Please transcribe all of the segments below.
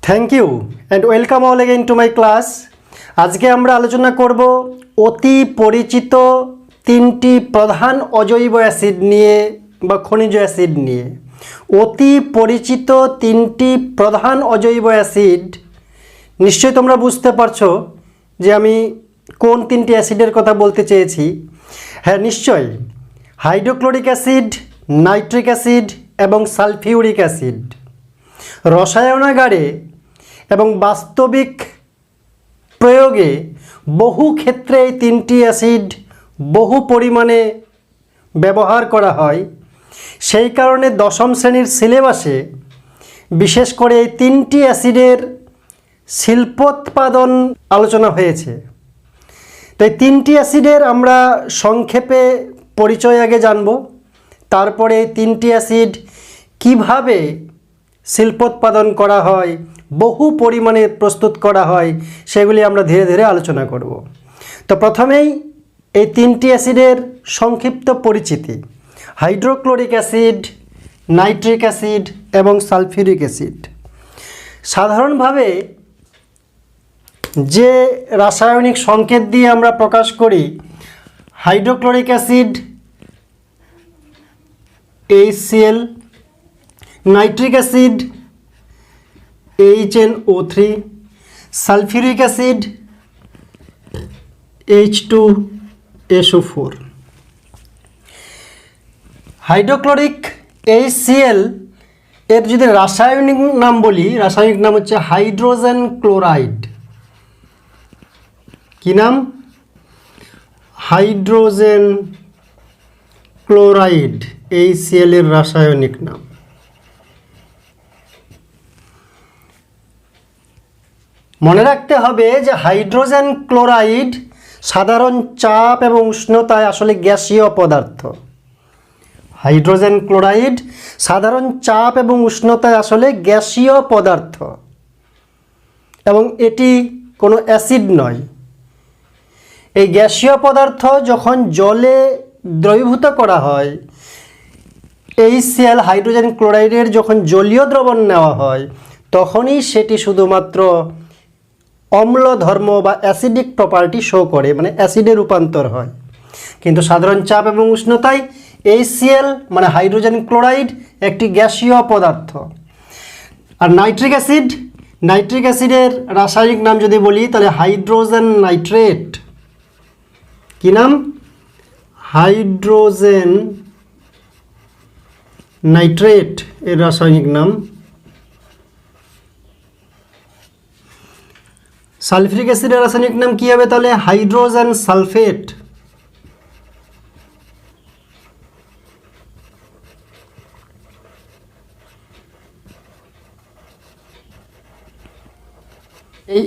Thank you and welcome all again to my class. আজকে আমরা আলোচনা করব অতি পরিচিত তিনটি প্রধান অজৈব অ্যাসিড নিয়ে বা খনিজ অ্যাসিড নিয়ে। অতি পরিচিত তিনটি প্রধান অজৈব অ্যাসিড, নিশ্চয়ই তোমরা বুঝতে পারছো যে আমি কোন তিনটি অ্যাসিডের কথা বলতে চেয়েছি। হ্যাঁ, নিশ্চয়ই হাইড্রোক্লোরিক অ্যাসিড, নাইট্রিক অ্যাসিড এবং সালফিউরিক অ্যাসিড। রসায়নাগারে এবং বাস্তবিক প্রয়োগে বহু ক্ষেত্রে এই তিনটি অ্যাসিড বহু পরিমাণে ব্যবহার করা হয়। সেই কারণে দশম শ্রেণীর সিলেবাসে বিশেষ করে এই তিনটি অ্যাসিডের শিল্পোৎপাদন আলোচনা হয়েছে। তাই তিনটি অ্যাসিডের আমরা সংক্ষেপে পরিচয় আগে জানব, তারপরে এই তিনটি অ্যাসিড কিভাবে শিল্পোৎপাদন করা হয়, বহু পরিমাণে প্রস্তুত করা হয়, সেগুলি আমরা ধীরে ধীরে আলোচনা করব। তো প্রথমেই এই তিনটি অ্যাসিডের সংক্ষিপ্ত পরিচিতি: হাইড্রোক্লোরিক অ্যাসিড, নাইট্রিক অ্যাসিড এবং সালফিউরিক অ্যাসিড। সাধারণভাবে যে রাসায়নিক সংকেত দিয়ে আমরা প্রকাশ করি, hydrochloric acid HCl, nitric acid HNO3, sulphuric acid H2SO4। Hydrochloric HCl এর যদি রাসায়নিক নাম বলি, রাসায়নিক নাম হচ্ছে হাইড্রোজেন ক্লোরাইড। কি নাম? হাইড্রোজেন ক্লোরাইড HCl এর রাসায়নিক নাম। মনে রাখতে হবে যে হাইড্রোজেন ক্লোরাইড সাধারণ চাপ এবং উষ্ণতায় আসলে গ্যাসীয় পদার্থ। হাইড্রোজেন ক্লোরাইড সাধারণ চাপ এবং উষ্ণতায় আসলে গ্যাসীয় পদার্থ এবং এটি কোনো অ্যাসিড নয়। এই গ্যাসীয় পদার্থ যখন জলে দ্রবীভূত করা হয়, HCl হাইড্রোজেন ক্লোরাইডের যখন জলীয় দ্রবণ নেওয়া হয়, তখনই সেটি শুধুমাত্র অম্ল ধর্ম বা অ্যাসিডিক প্রপার্টি শো করে, মানে অ্যাসিডে রূপান্তর হয়। কিন্তু সাধারণ চাপ এবং উষ্ণতায় HCl মানে হাইড্রোজেন ক্লোরাইড একটি গ্যাসীয় পদার্থ। আর নাইট্রিক অ্যাসিড, নাইট্রিক অ্যাসিডের রাসায়নিক নাম যদি বলি তাহলে হাইড্রোজেন নাইট্রেট। কি নাম? হাইড্রোজেন নাইট্রেট এর রাসায়নিক নাম। সালফিউরিক অ্যাসিডের রাসায়নিক নাম কি হবে তাহলে? Hydrogen sulphate. এই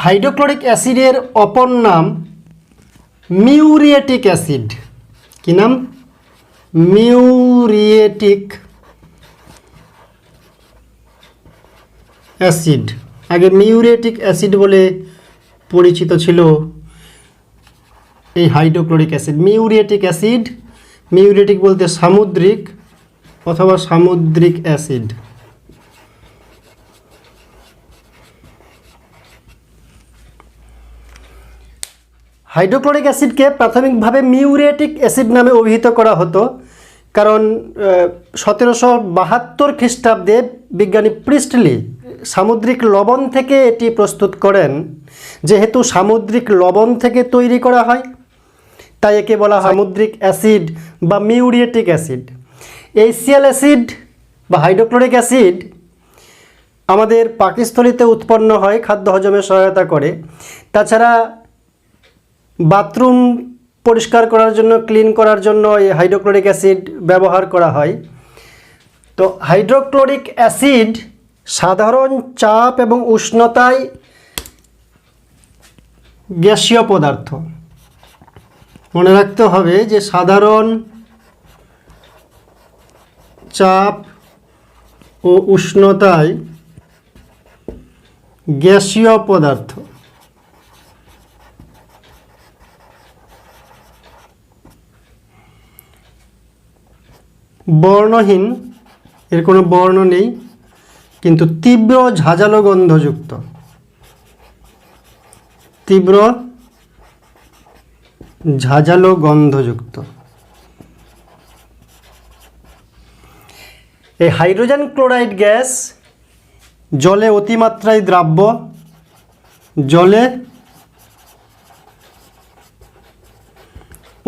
হাইড্রোক্লোরিক অ্যাসিডের অপর নাম মিউরিয়েটিক অ্যাসিড। কি নাম? Muriatic acid. আগে মিউরিয়েটিক অ্যাসিড বলে পরিচিত ছিল এই hydrochloric acid. Muriatic acid, muriatic বলতে সামুদ্রিক অথবা সামুদ্রিক অ্যাসিড। হাইড্রোক্লোরিক অ্যাসিডকে প্রাথমিকভাবে মিউরিয়েটিক অ্যাসিড নামে অভিহিত করা হতো, কারণ 1772 খ্রিস্টাব্দে বিজ্ঞানী প্রিস্টলি সামুদ্রিক লবণ থেকে এটি প্রস্তুত করেন। যেহেতু সামুদ্রিক লবণ থেকে তৈরি করা হয়, তাই একে বলা হয় সামুদ্রিক অ্যাসিড বা মিউরিয়েটিক অ্যাসিড। HCl অ্যাসিড বা হাইড্রোক্লোরিক অ্যাসিড আমাদের পাকস্থলীতে উৎপন্ন হয়, খাদ্য হজমে সহায়তা করে। তাছাড়া বাথরুম পরিষ্কার করার জন্য, ক্লিন করার জন্য এই হাইড্রোক্লোরিক অ্যাসিড ব্যবহার করা হয়। তো হাইড্রোক্লোরিক অ্যাসিড সাধারণ চাপ এবং উষ্ণতায় গ্যাসীয় পদার্থ। মনে রাখতে হবে যে সাধারণ চাপ ও উষ্ণতায় গ্যাসীয় পদার্থ। বর্ণহীন, এর কোনো বর্ণ নেই, কিন্তু তীব্র ঝাঁঝালো গন্ধযুক্ত। তীব্র ঝাঁঝালো গন্ধযুক্ত। এই হাইড্রোজেন ক্লোরাইড গ্যাস জলে অতিমাত্রায় দ্রাব্য, জলে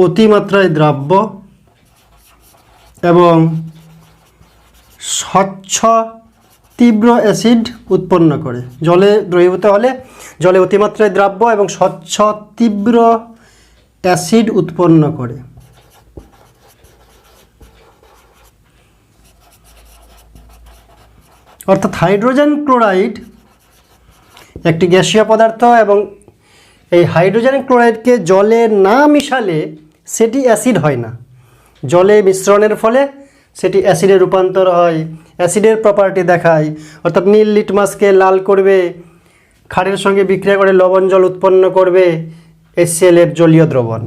অতিমাত্রায় দ্রাব্য এবং স্বচ্ছ তীব্র অ্যাসিড উৎপন্ন করে। জলে দ্রবীভূত হলে জলে অতিমাত্রায় দ্রাব্য এবং স্বচ্ছ তীব্র অ্যাসিড উৎপন্ন করে। অর্থাৎ হাইড্রোজেন ক্লোরাইড একটি গ্যাসীয় পদার্থ এবং এই হাইড্রোজেন ক্লোরাইডকে জলে না মিশালে সেটি অ্যাসিড হয় না। জলে মিশ্রণের ফলে সেটি অ্যাসিডে রূপান্তর হয়, অ্যাসিডের প্রপার্টি দেখায়। অর্থাৎ নীল লিটমাসকে লাল করবে, ক্ষারের সঙ্গে বিক্রিয়া করে লবণ জল উৎপন্ন করবে HCl এর জলীয় দ্রবণ।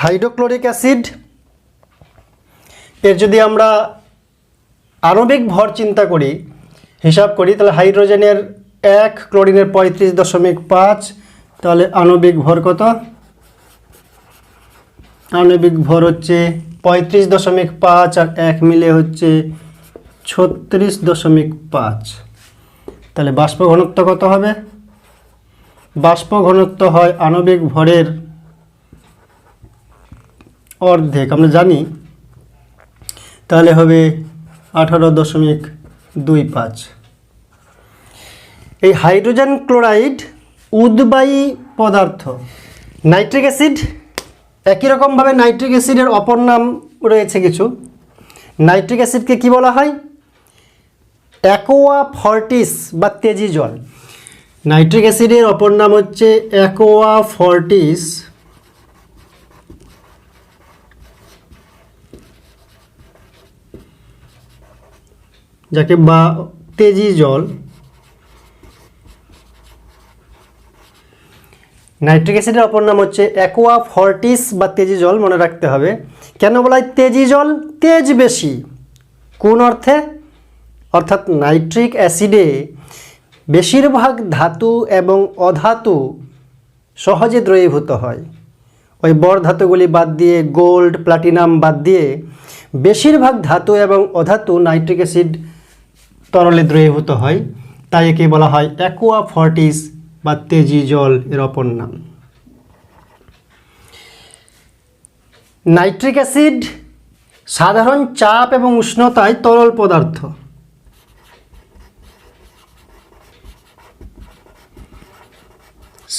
হাইড্রোক্লোরিক অ্যাসিড এর যদি আমরা আণবিক ভর চিন্তা করি, হিসাব করি, তাহলে হাইড্রোজেনের 1, ক্লোরিনের 35.5, তাহলে আণবিক ভর কত? আণবিক ভর হচ্ছে 35.5 আর 1 মিলে হচ্ছে 36.5। তাহলে বাষ্প ঘনত্ব কত হবে? বাষ্প ঘনত্ব হয় আণবিক ভরের অর্ধেক, আমরা জানি। তাহলে হবে 18.25। এই হাইড্রোজেন ক্লোরাইড উদ্বায়ী পদার্থ। নাইট্রিক অ্যাসিড একই রকমভাবে নাইট্রিক অ্যাসিডের অপর নাম রয়েছে কিছু। নাইট্রিক অ্যাসিডকে কি বলা হয়? অ্যাকোয়া ফর্টিস বা তেজি জল। নাইট্রিক অ্যাসিডের অপর নাম হচ্ছে অ্যাকোয়া ফর্টিস, যাকে বা তেজি জল। নাইট্রিক অ্যাসিডের অপর নাম হচ্ছে অ্যাকোয়া ফর্টিস বা তেজি জল, মনে রাখতে হবে। কেন বলা হয় তেজি জল? তেজ বেশি। কোন অর্থে? অর্থাৎ নাইট্রিক অ্যাসিডে বেশিরভাগ ধাতু এবং অধাতু সহজে দ্রবীভূত হয়। ওই বড় ধাতুগুলি বাদ দিয়ে, গোল্ড প্লাটিনাম বাদ দিয়ে বেশিরভাগ ধাতু এবং অধাতু নাইট্রিক অ্যাসিড তরলে দ্রবীভূত হয়। তাই একে বলা হয় অ্যাকোয়া ফর্টিস বা তেজি জল এর অপর নাম। নাইট্রিক অ্যাসিড সাধারণ চাপ এবং উষ্ণতায় তরল পদার্থ।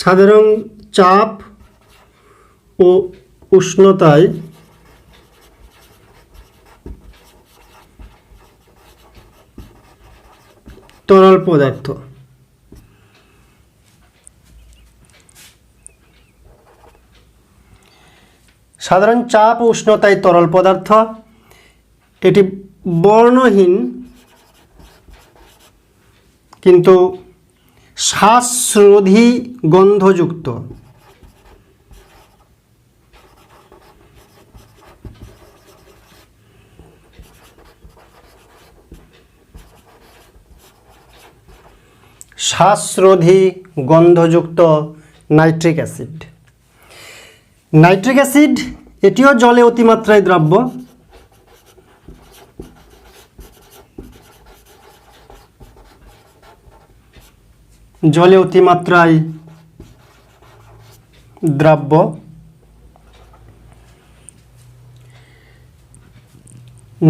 সাধারণ চাপ ও উষ্ণতায় তরল পদার্থ। সাধারণ চাপ ও উষ্ণতায় তরল পদার্থ। এটি বর্ণহীন কিন্তু শ্বাসরোধী গন্ধযুক্ত। শ্বাসরোধী গন্ধযুক্ত নাইট্রিক অ্যাসিড। নাইট্রিক অ্যাসিড এটিও জলে অতিমাত্রায় দ্রাব্য। জলে অতিমাত্রায় দ্রাব্য।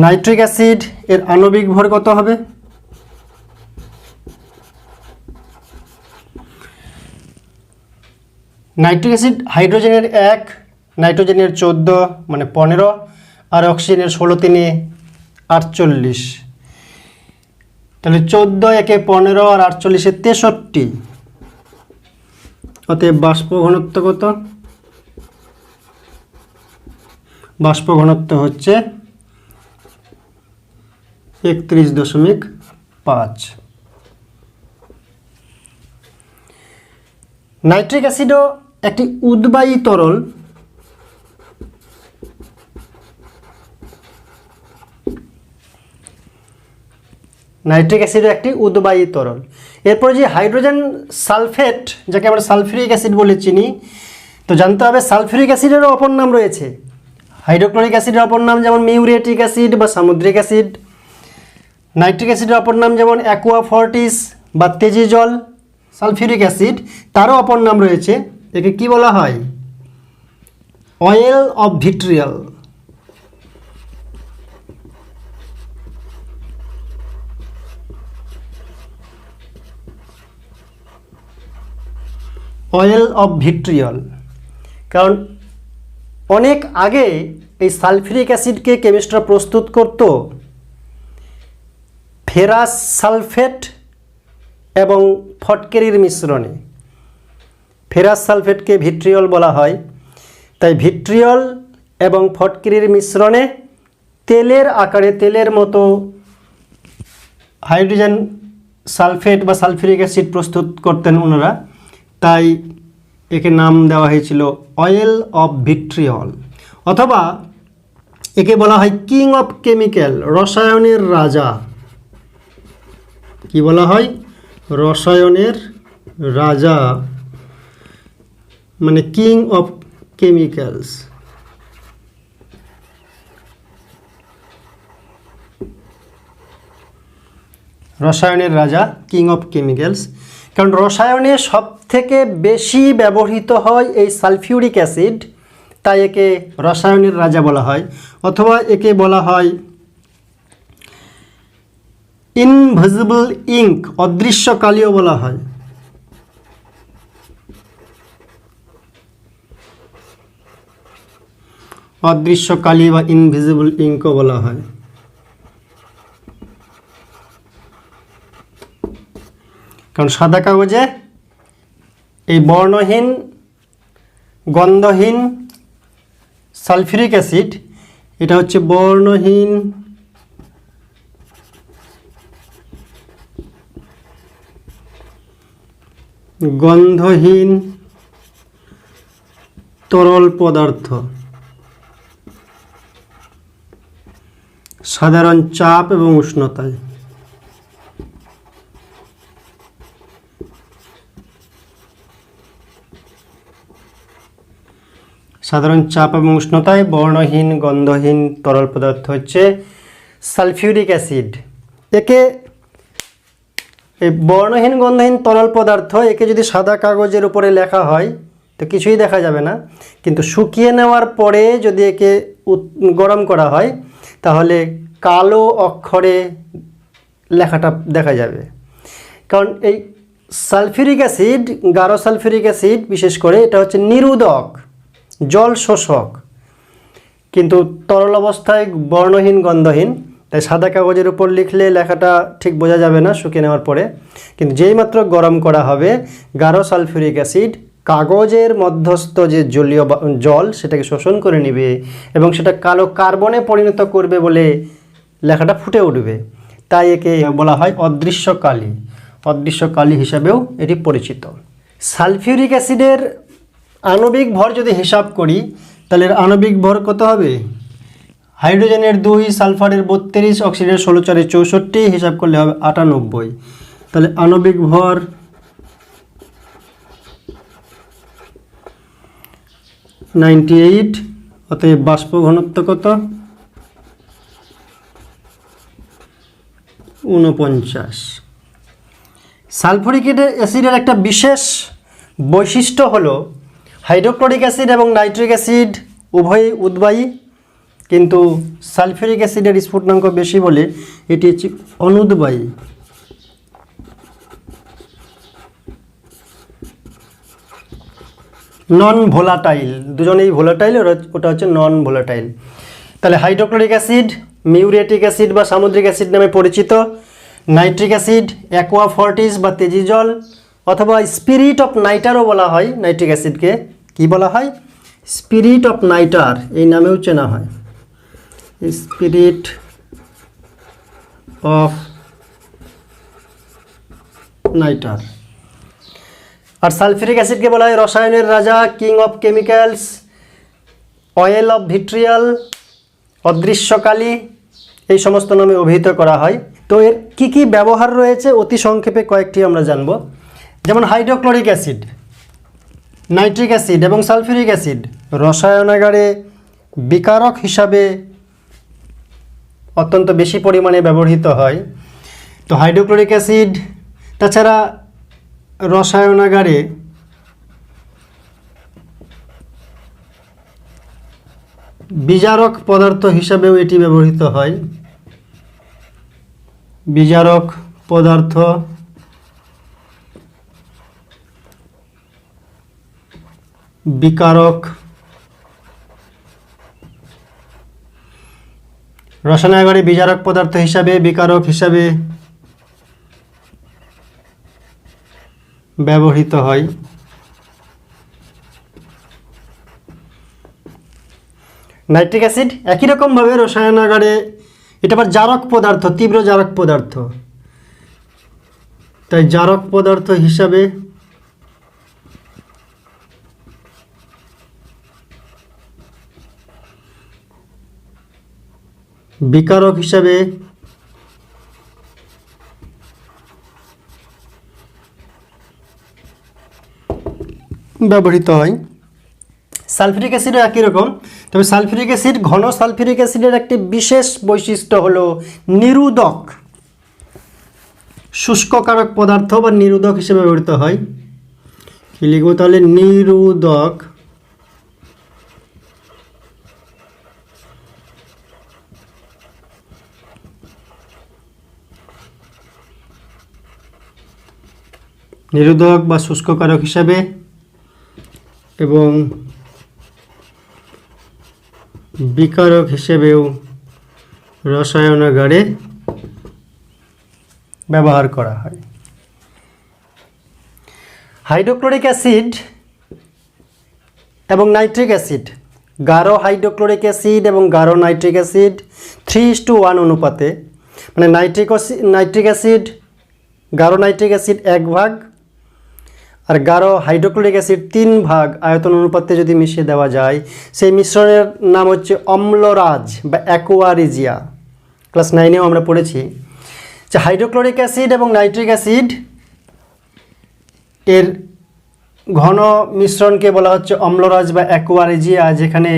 নাইট্রিক অ্যাসিড এর আণবিক ভর কত হবে? নাইট্রিক অ্যাসিড হাইড্রোজেনের 1, নাইট্রোজেনের 14 মানে 15 আর অক্সিজেনের 16 3 48। তাহলে 14 একে 15 আর 48 63। অতএব বাষ্প ঘনত্ব কত? বাষ্প ঘনত্ব হচ্ছে 31.5। নাইট্রিক অ্যাসিডও একটি উদ্বায়ী তরল। নাইট্রিক অ্যাসিডও একটি উদ্বায়ী তরল। এরপর যে হাইড্রোজেন সালফেট, যাকে আমরা সালফিউরিক অ্যাসিড বলে চিনি, তো জানতে হবে সালফিউরিক অ্যাসিডেরও অপর নাম রয়েছে। হাইড্রোক্লোরিক অ্যাসিডের অপর নাম যেমন মিউরেটিক অ্যাসিড বা সামুদ্রিক অ্যাসিড, নাইট্রিক অ্যাসিডের অপর নাম যেমন অ্যাকুয়া ফর্টিস বা তেজি জল। সালফিউরিক অ্যাসিড তারও অপর নাম রয়েছে, একে কি বলা হয়? Oil of vitriol. Oil of vitriol, কারণ অনেক আগে এই সালফিউরিক অ্যাসিডকে কেমিস্টরা প্রস্তুত করত ফেরাস সালফেট এবং ফটকেরির মিশ্রণে। ফেরাস সালফেটকে ভিট্রিয়ল বলা হয়, তাই ভিট্রিয়ল এবং ফটকেরির মিশ্রণে তেলের আকারে, তেলের মতো হাইড্রোজেন সালফেট বা সালফিউরিক অ্যাসিড প্রস্তুত করতেন ওনারা, তাই একে নাম দেওয়া হয়েছিল অয়েল অফ ভিট্রিয়ল। অথবা একে বলা হয় কিং অফ কেমিক্যাল, রসায়নের রাজা। কি বলা হয়? রসায়নের রাজা, মানে কিং অফ কেমিক্যালস। রসায়নের রাজা, কিং অফ কেমিক্যালস, কারণ রসায়নে সব থেকে বেশি ব্যবহৃত হয় এই সালফিউরিক অ্যাসিড, তাই একে রসায়নের রাজা বলা হয়। অথবা একে বলা হয় ইনভিজিবল ইঙ্ক, অদৃশ্য কালিও বলা হয়। অদৃশ্য কালি বা ইনভিজিবল ইঙ্কও বলা হয়। কারণ সাদা কাগজে এই বর্ণহীন গন্ধহীন সালফিউরিক অ্যাসিড, এটা হচ্ছে বর্ণহীন গন্ধহীন তরল পদার্থ, সাধারণ চাপ এবং উষ্ণতায়। সাধারণ চাপ এবং উষ্ণতায় বর্ণহীন গন্ধহীন তরল পদার্থ হচ্ছে সালফিউরিক অ্যাসিড। একে এই বর্ণহীন গন্ধহীন তরল পদার্থ, একে যদি সাদা কাগজের উপরে লেখা হয় তো কিছুই দেখা যাবে না, কিন্তু শুকিয়ে নেওয়ার পরে যদি একে গরম করা হয় তাহলে কালো অক্ষরে লেখাটা দেখা যাবে। কারণ এই সালফিউরিক অ্যাসিড, গাঢ় সালফিউরিক অ্যাসিড বিশেষ করে, এটা হচ্ছে নিরোধক, জল শোষক, কিন্তু তরল অবস্থায় বর্ণহীন গন্ধহীন, তাই সাদা কাগজের উপর লিখলে লেখাটা ঠিক বোঝা যাবে না শুকিয়ে নেওয়ার পরে। কিন্তু যেই মাত্র গরম করা হবে, গাঢ় সালফিউরিক অ্যাসিড কাগজের মধ্যস্থ যে জলীয় জল সেটাকে শোষণ করে নেবে এবং সেটা কালো কার্বনে পরিণত করবে বলে লেখাটা ফুটে উঠবে। তাই একে বলা হয় অদৃশ্য কালি। অদৃশ্য কালি হিসাবেও এটি পরিচিত। সালফিউরিক অ্যাসিডের আণবিক ভর যদি হিসাব করি তাহলে এর আণবিক ভর কত হবে? হাইড্রোজেনের 2, সালফারের 32, অক্সিজেনের 16, 4, 64, হিসাব করলে হবে 98। তাহলে আণবিক ভর 98। অতএব বাষ্প ঘনত্ব কত? 49। সালফিউরিক অ্যাসিডের একটা বিশেষ বৈশিষ্ট্য হলো হাইড্রোক্লোরিক অ্যাসিড এবং নাইট্রিক অ্যাসিড উভয়ই উদ্বায়ী, কিন্তু সালফিউরিক অ্যাসিডের স্ফুটনাঙ্ক বেশি বলে এটি হচ্ছে অনুদ্বায়ী। নন ভোলাটাইল, দুজনেই ভোলাটাইল, ওটা হচ্ছে নন ভোলাটাইল। তাহলে হাইড্রোক্লোরিক অ্যাসিড মিউরেটিক অ্যাসিড বা সামুদ্রিক অ্যাসিড নামে পরিচিত, নাইট্রিক অ্যাসিড অ্যাকুয়া ফর্টিস বা তেজি জল, অথবা স্পিরিট অফ নাইটারও বলা হয়। নাইট্রিক অ্যাসিডকে কি বলা হয়? স্পিরিট অফ নাইটার, এই নামেও চেনা হয়, স্পিরিট অফ নাইটার। আর সালফিউরিক অ্যাসিডকে বলা হয় রসায়নের রাজা, king of chemicals, oil of vitriol, অদৃশ্য কালি, এই সমস্ত নামে অভিহিত করা হয়। তো এর কী কী ব্যবহার রয়েছে অতি সংক্ষেপে কয়েকটি আমরা জানব। যেমন হাইড্রোক্লোরিক অ্যাসিড, নাইট্রিক অ্যাসিড এবং সালফিউরিক অ্যাসিড রসায়নাগারে বিকারক হিসাবে অত্যন্ত বেশি পরিমাণে ব্যবহৃত হয়। তো হাইড্রোক্লোরিক অ্যাসিড তাছাড়া রসায়নাগারে বিজারক পদার্থ হিসাবেও এটি ব্যবহৃত হয়। বিজারক পদার্থ বিকারক রসায়নাগারে বিজারক পদার্থ হিসাবে বিকারক হিসাবে ব্যবহৃত হয়। নাইট্রিক অ্যাসিড একই রকমভাবে রসায়নাগারে এটা আবার জারক পদার্থ, তীব্র জারক পদার্থ, তাই জারক পদার্থ হিসাবে বিকারক হিসাবে ব্যবহৃত হয়। সালফিউরিক অ্যাসিডও একই রকম, তবে সালফিউরিক অ্যাসিড, ঘন সালফিউরিক অ্যাসিডের একটি বিশেষ বৈশিষ্ট্য হলো নিরোধক, শুষ্ককারক পদার্থ বা নিরোধক হিসেবে ব্যবহৃত হয়। কি লিখব তাহলে? নিরোধক নিরোধক বা শুষ্ককারক হিসাবে এবং বিকারক হিসেবেও রসায়নাগারে ব্যবহার করা হয়। হাইড্রোক্লোরিক অ্যাসিড এবং নাইট্রিক অ্যাসিড, গাঢ় হাইড্রোক্লোরিক অ্যাসিড এবং গাঢ় নাইট্রিক অ্যাসিড 3:1 অনুপাতে, মানে নাইট্রিক অ্যাসিড গাঢ় নাইট্রিক অ্যাসিড 1 ভাগ আর গাঢ় হাইড্রোক্লোরিক অ্যাসিড 3 ভাগ আয়তন অনুপাতে যদি মিশিয়ে দেওয়া যায়, সেই মিশ্রণের নাম হচ্ছে অম্লরাজ বা অ্যাকোয়ারিজিয়া। ক্লাস 9-এও আমরা পড়েছি যে হাইড্রোক্লোরিক অ্যাসিড এবং নাইট্রিক অ্যাসিড এর ঘন মিশ্রণকে বলা হচ্ছে অম্লরাজ বা অ্যাকোয়ারিজিয়া, যেখানে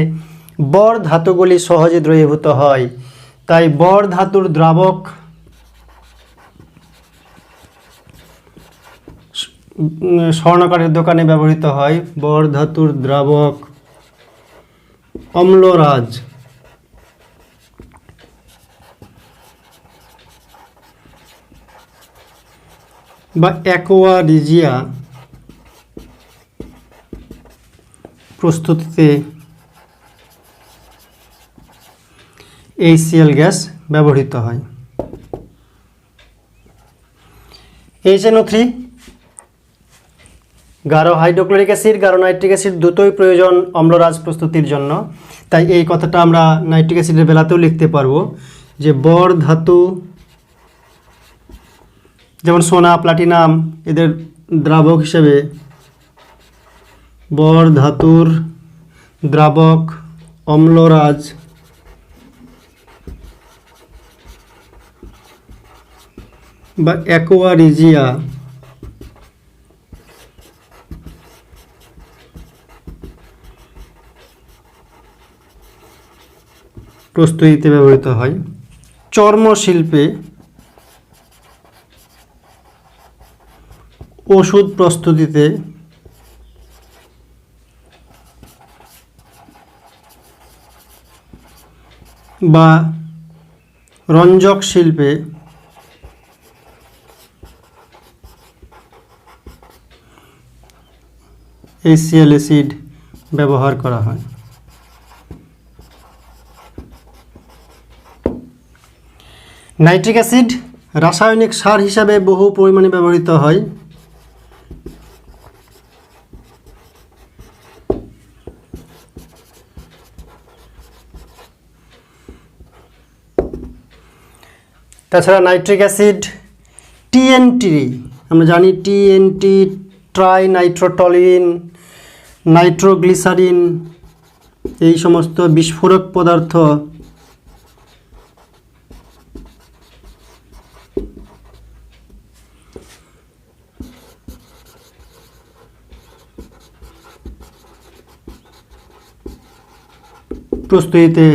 বর ধাতুগুলি সহজে দ্রবীভূত হয়। তাই বর ধাতুর দ্রাবক স্বর্ণকারের দোকানে ব্যবহৃত হয়। বর ধাতুর দ্রাবক অম্লরাজ বা অ্যাকোয়ারিজিয়া প্রস্তুতিতে HCl গ্যাস ব্যবহৃত হয়। HNO3, গাঢ় হাইড্রোক্লোরিক অ্যাসিড গাঢ় নাইট্রিক অ্যাসিড দুটোই প্রয়োজন অম্লরাজ প্রস্তুতির জন্য। তাই এই কথাটা আমরা নাইট্রিক অ্যাসিডের বেলাতেও লিখতে পারবো যে বর ধাতু, যেমন সোনা, প্লাটিনাম, এদের দ্রাবক হিসেবে বর ধাতুর দ্রাবক অম্লরাজ বা অ্যাকোয়ারিজিয়া প্রস্তুতিতে ব্যবহৃত হয়। চর্মশিল্পে, ওষুধ প্রস্তুতিতে, বা রঞ্জক শিল্পে HCl অ্যাসিড ব্যবহার করা হয়। নাইট্রিক অ্যাসিড রাসায়নিক সার হিসাবে বহু পরিমাণে ব্যবহৃত হয়। তাছাড়া নাইট্রিক অ্যাসিড TNT, আমরা জানি TNT, ট্রাই নাইট্রোটলিন, নাইট্রোগ্লিসারিন, এই সমস্ত বিস্ফোরক পদার্থ প্রস্তুতিতে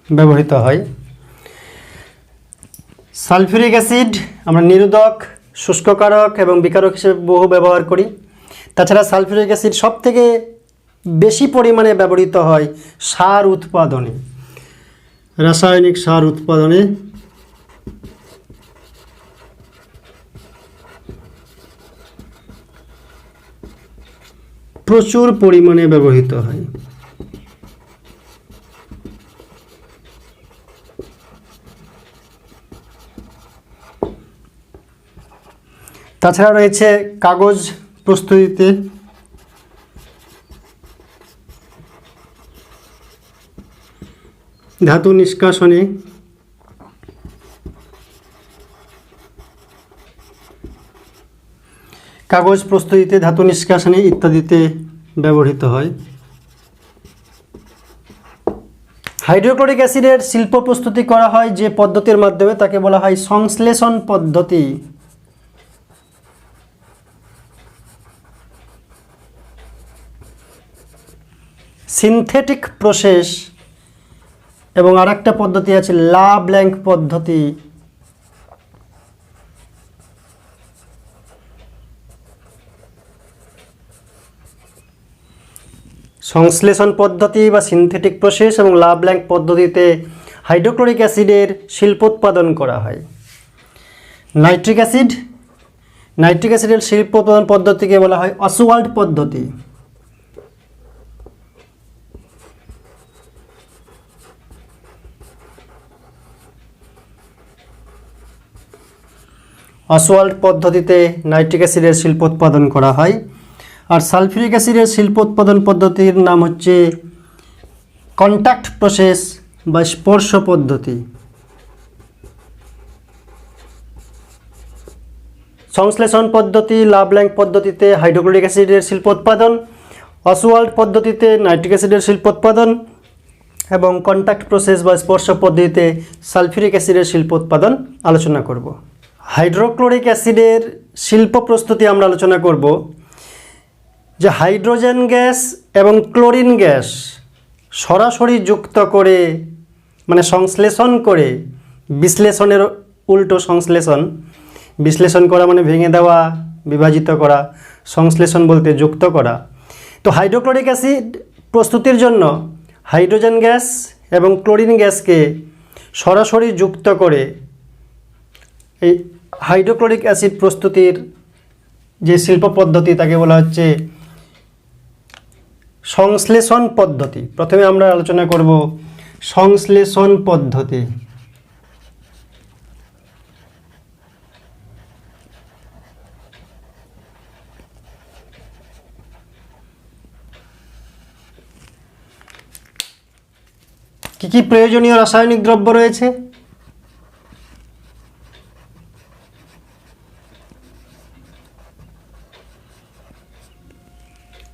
ব্যবহৃত হয়। সালফিউরিক অ্যাসিড আমরা নিরোধক, শুষ্ককারক এবং বিকারক হিসেবে বহু ব্যবহার করি। তাছাড়া সালফিউরিক অ্যাসিড সবথেকে বেশি পরিমাণে ব্যবহৃত হয় সার উৎপাদনে, রাসায়নিক সার উৎপাদনে। প্রচুর পরিমাণে ব্যবহৃত হয়। তাছাড়া রয়েছে কাগজ প্রস্তুতিতে ধাতু নিষ্কাশনে, কাগজ প্রস্তুতিতে, ধাতু নিষ্কাশনে ইত্যাদিতে ব্যবহৃত হয়। হাইড্রোক্লোরিক অ্যাসিডের শিল্প প্রস্তুতি করা হয় যে পদ্ধতির মাধ্যমে তাকে বলা হয় সংশ্লেষণ পদ্ধতি। সিনথেটিক প্রসেস এবং আরেকটা পদ্ধতি আছে লা ব্ল্যাঙ্ক পদ্ধতি। সংশ্লেষণ পদ্ধতি বা সিনথেটিক প্রসেস এবং লা ব্ল্যাঙ্ক পদ্ধতিতে হাইড্রোক্লোরিক অ্যাসিডের শিল্পোৎপাদন করা হয়। নাইট্রিক অ্যাসিডের শিল্পোৎপাদন পদ্ধতিকে বলা হয় অসওয়াল্ড পদ্ধতি। অসওয়াল্ড পদ্ধতিতে নাইট্রিক অ্যাসিডের শিল্পোৎপাদন করা হয়। আর সালফিউরিক অ্যাসিডের শিল্পোৎপাদন পদ্ধতির নাম হচ্ছে কন্ট্যাক্ট প্রসেস বা স্পর্শ পদ্ধতি। সংশ্লেষণ পদ্ধতি লা ব্ল্যাঙ্ক পদ্ধতিতে হাইড্রোক্লোরিক অ্যাসিডের শিল্পোৎপাদন, অসওয়াল্ড পদ্ধতিতে নাইট্রিক অ্যাসিডের শিল্পোৎপাদন এবং কন্ট্যাক্ট প্রসেস বা স্পর্শ পদ্ধতিতে সালফিউরিক অ্যাসিডের শিল্পোৎপাদন আলোচনা করব। হাইড্রোক্লোরিক অ্যাসিডের শিল্প প্রস্তুতি আমরা আলোচনা করব যে হাইড্রোজেন গ্যাস এবং ক্লোরিন গ্যাস সরাসরি যুক্ত করে, মানে সংশ্লেষণ করে, বিশ্লেষণের উল্টো সংশ্লেষণ, বিশ্লেষণ করা মানে ভেঙে দেওয়া, বিভাজিত করা, সংশ্লেষণ বলতে যুক্ত করা। তো হাইড্রোক্লোরিক অ্যাসিড প্রস্তুতির জন্য হাইড্রোজেন গ্যাস এবং ক্লোরিন গ্যাসকে সরাসরি যুক্ত করে এই হাইড্রোক্লোরিক অ্যাসিড প্রস্তুতির যে শিল্প পদ্ধতি তাকে বলা হচ্ছে সংশ্লেষণ পদ্ধতি। প্রথমে আমরা আলোচনা করব সংশ্লেষণ পদ্ধতি। কি কি প্রয়োজনীয় রাসায়নিক দ্রব্য রয়েছে?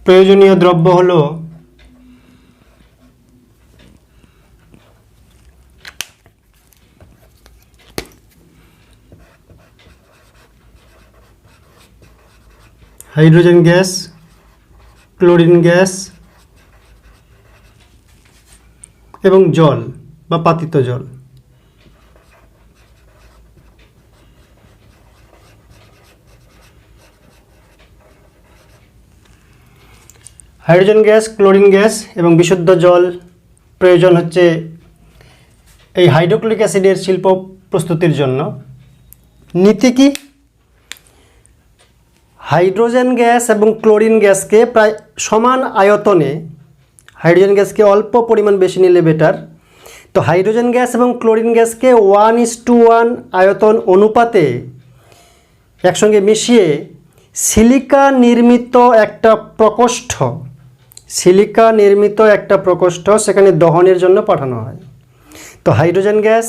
প্রয়োজনীয় দ্রব্য হলো হাইড্রোজেন গ্যাস, ক্লোরিন গ্যাস এবং জল বা পাতিত জল। হাইড্রোজেন গ্যাস, ক্লোরিন গ্যাস এবং বিশুদ্ধ জল প্রয়োজন হচ্ছে এই হাইড্রোক্লোরিক অ্যাসিডের শিল্প প্রস্তুতির জন্য। নীতি কি? হাইড্রোজেন গ্যাস এবং ক্লোরিন গ্যাসকে প্রায় সমান আয়তনে, হাইড্রোজেন গ্যাসকে অল্প পরিমাণ বেশি নিলে বেটার, তো হাইড্রোজেন গ্যাস এবং ক্লোরিন গ্যাসকে 1:1 আয়তন অনুপাতে একসঙ্গে মিশিয়ে সিলিকা নির্মিত একটা প্রকোষ্ঠ সেখানে দহনের জন্য পাঠানো হয়। তো হাইড্রোজেন গ্যাস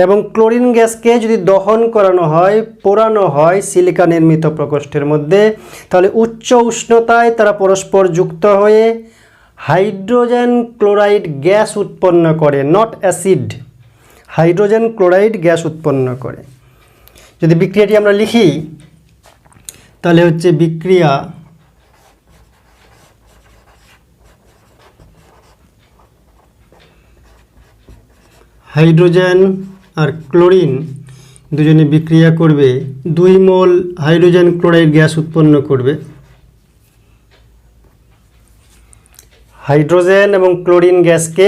এবং ক্লোরিন গ্যাসকে যদি দহন করানো হয়, পোড়ানো হয় সিলিকা নির্মিত প্রকোষ্ঠের মধ্যে, তাহলে উচ্চ উষ্ণতায় তারা পরস্পর যুক্ত হয়ে হাইড্রোজেন ক্লোরাইড গ্যাস উৎপন্ন করে, not acid. Hydrogen chloride gas উৎপন্ন করে। যদি বিক্রিয়াটি আমরা লিখি তাহলে হচ্ছে বিক্রিয়া হাইড্রোজেন আর ক্লোরিন দুজনে বিক্রিয়া করবে 2 মোল হাইড্রোজেন ক্লোরাইড গ্যাস উৎপন্ন করবে। হাইড্রোজেন এবং ক্লোরিন গ্যাসকে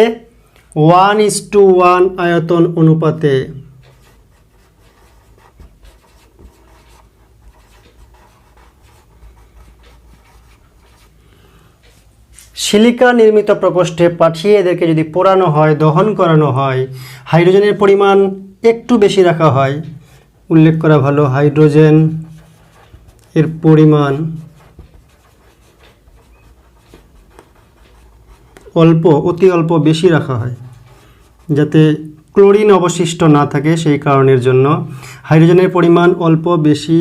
1:1 আয়তন অনুপাতে সিলিকা নির্মিত প্রকোষ্ঠে পাঠিয়ে এদেরকে যদি পোড়ানো হয়, দহন করানো হয়, হাইড্রোজেনের পরিমাণ একটু বেশি রাখা হয়। উল্লেখ করা ভালো, হাইড্রোজেন এর পরিমাণ অল্প, অতি অল্প বেশি রাখা হয় যাতে ক্লোরিন অবশিষ্ট না থাকে। সেই কারণের জন্য হাইড্রোজেনের পরিমাণ অল্প বেশি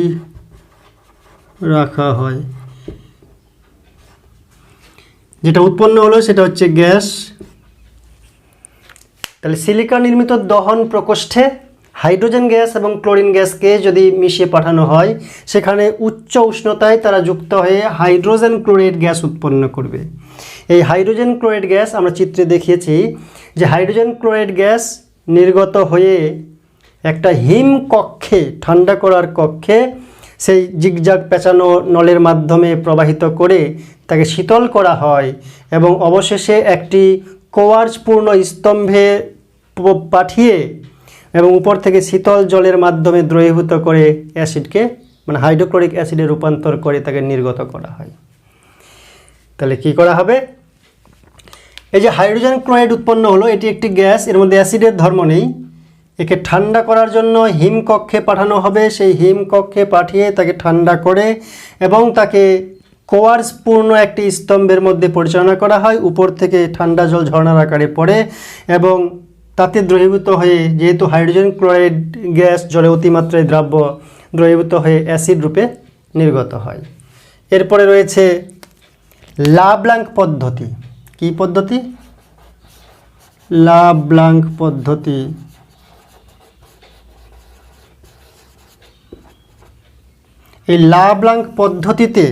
রাখা হয়। যেটা উৎপন্ন হলো সেটা হচ্ছে গ্যাস। তাহলে সিলিকা নির্মিত দহন প্রকোষ্ঠে হাইড্রোজেন গ্যাস এবং ক্লোরিন গ্যাসকে যদি মিশিয়ে পাঠানো হয়, সেখানে উচ্চ উষ্ণতায় তারা যুক্ত হয়ে হাইড্রোজেন ক্লোরাইড গ্যাস উৎপন্ন করবে। এই হাইড্রোজেন ক্লোরাইড গ্যাস আমরা চিত্রে দেখিয়েছি যে হাইড্রোজেন ক্লোরাইড গ্যাস নির্গত হয়ে একটা হিম কক্ষে, ঠান্ডা করার কক্ষে সেই জিগজাগ পেঁচানো নলের মাধ্যমে প্রবাহিত করে তাকে শীতল করা হয় এবং অবশেষে একটি কোয়ার্চপূর্ণ স্তম্ভে পাঠিয়ে এবং উপর থেকে শীতল জলের মাধ্যমে দ্রবীভূত করে অ্যাসিডকে, মানে হাইড্রোক্লোরিক অ্যাসিডে রূপান্তর করে তাকে নির্গত করা হয়। তাহলে কি করা হবে? এই যে হাইড্রোজেন ক্লোরাইড উৎপন্ন হলো, এটি একটি গ্যাস, এর মধ্যে অ্যাসিডের ধর্ম নেই। একে ঠান্ডা করার জন্য হিমকক্ষে পাঠানো হবে। সেই হিমকক্ষে পাঠিয়ে তাকে ঠান্ডা করে এবং তাকে কোয়ার্চপূর্ণ একটি স্তম্ভের মধ্যে পরিচালনা করা হয়। উপর থেকে ঠান্ডা জল ঝর্ণার আকারে পড়ে এবং তাতে দ্রবীভূত হয়ে, যেহেতু হাইড্রোজেন ক্লোরাইড গ্যাস জলে অতিমাত্রায় দ্রাব্য, দ্রবীভূত হয়ে অ্যাসিড রূপে নির্গত হয়। এরপরে রয়েছে লাব্লাঙ্ক পদ্ধতি। কি পদ্ধতি? লাব্লাঙ্ক পদ্ধতি। এই লাব্লাঙ্ক পদ্ধতিতে,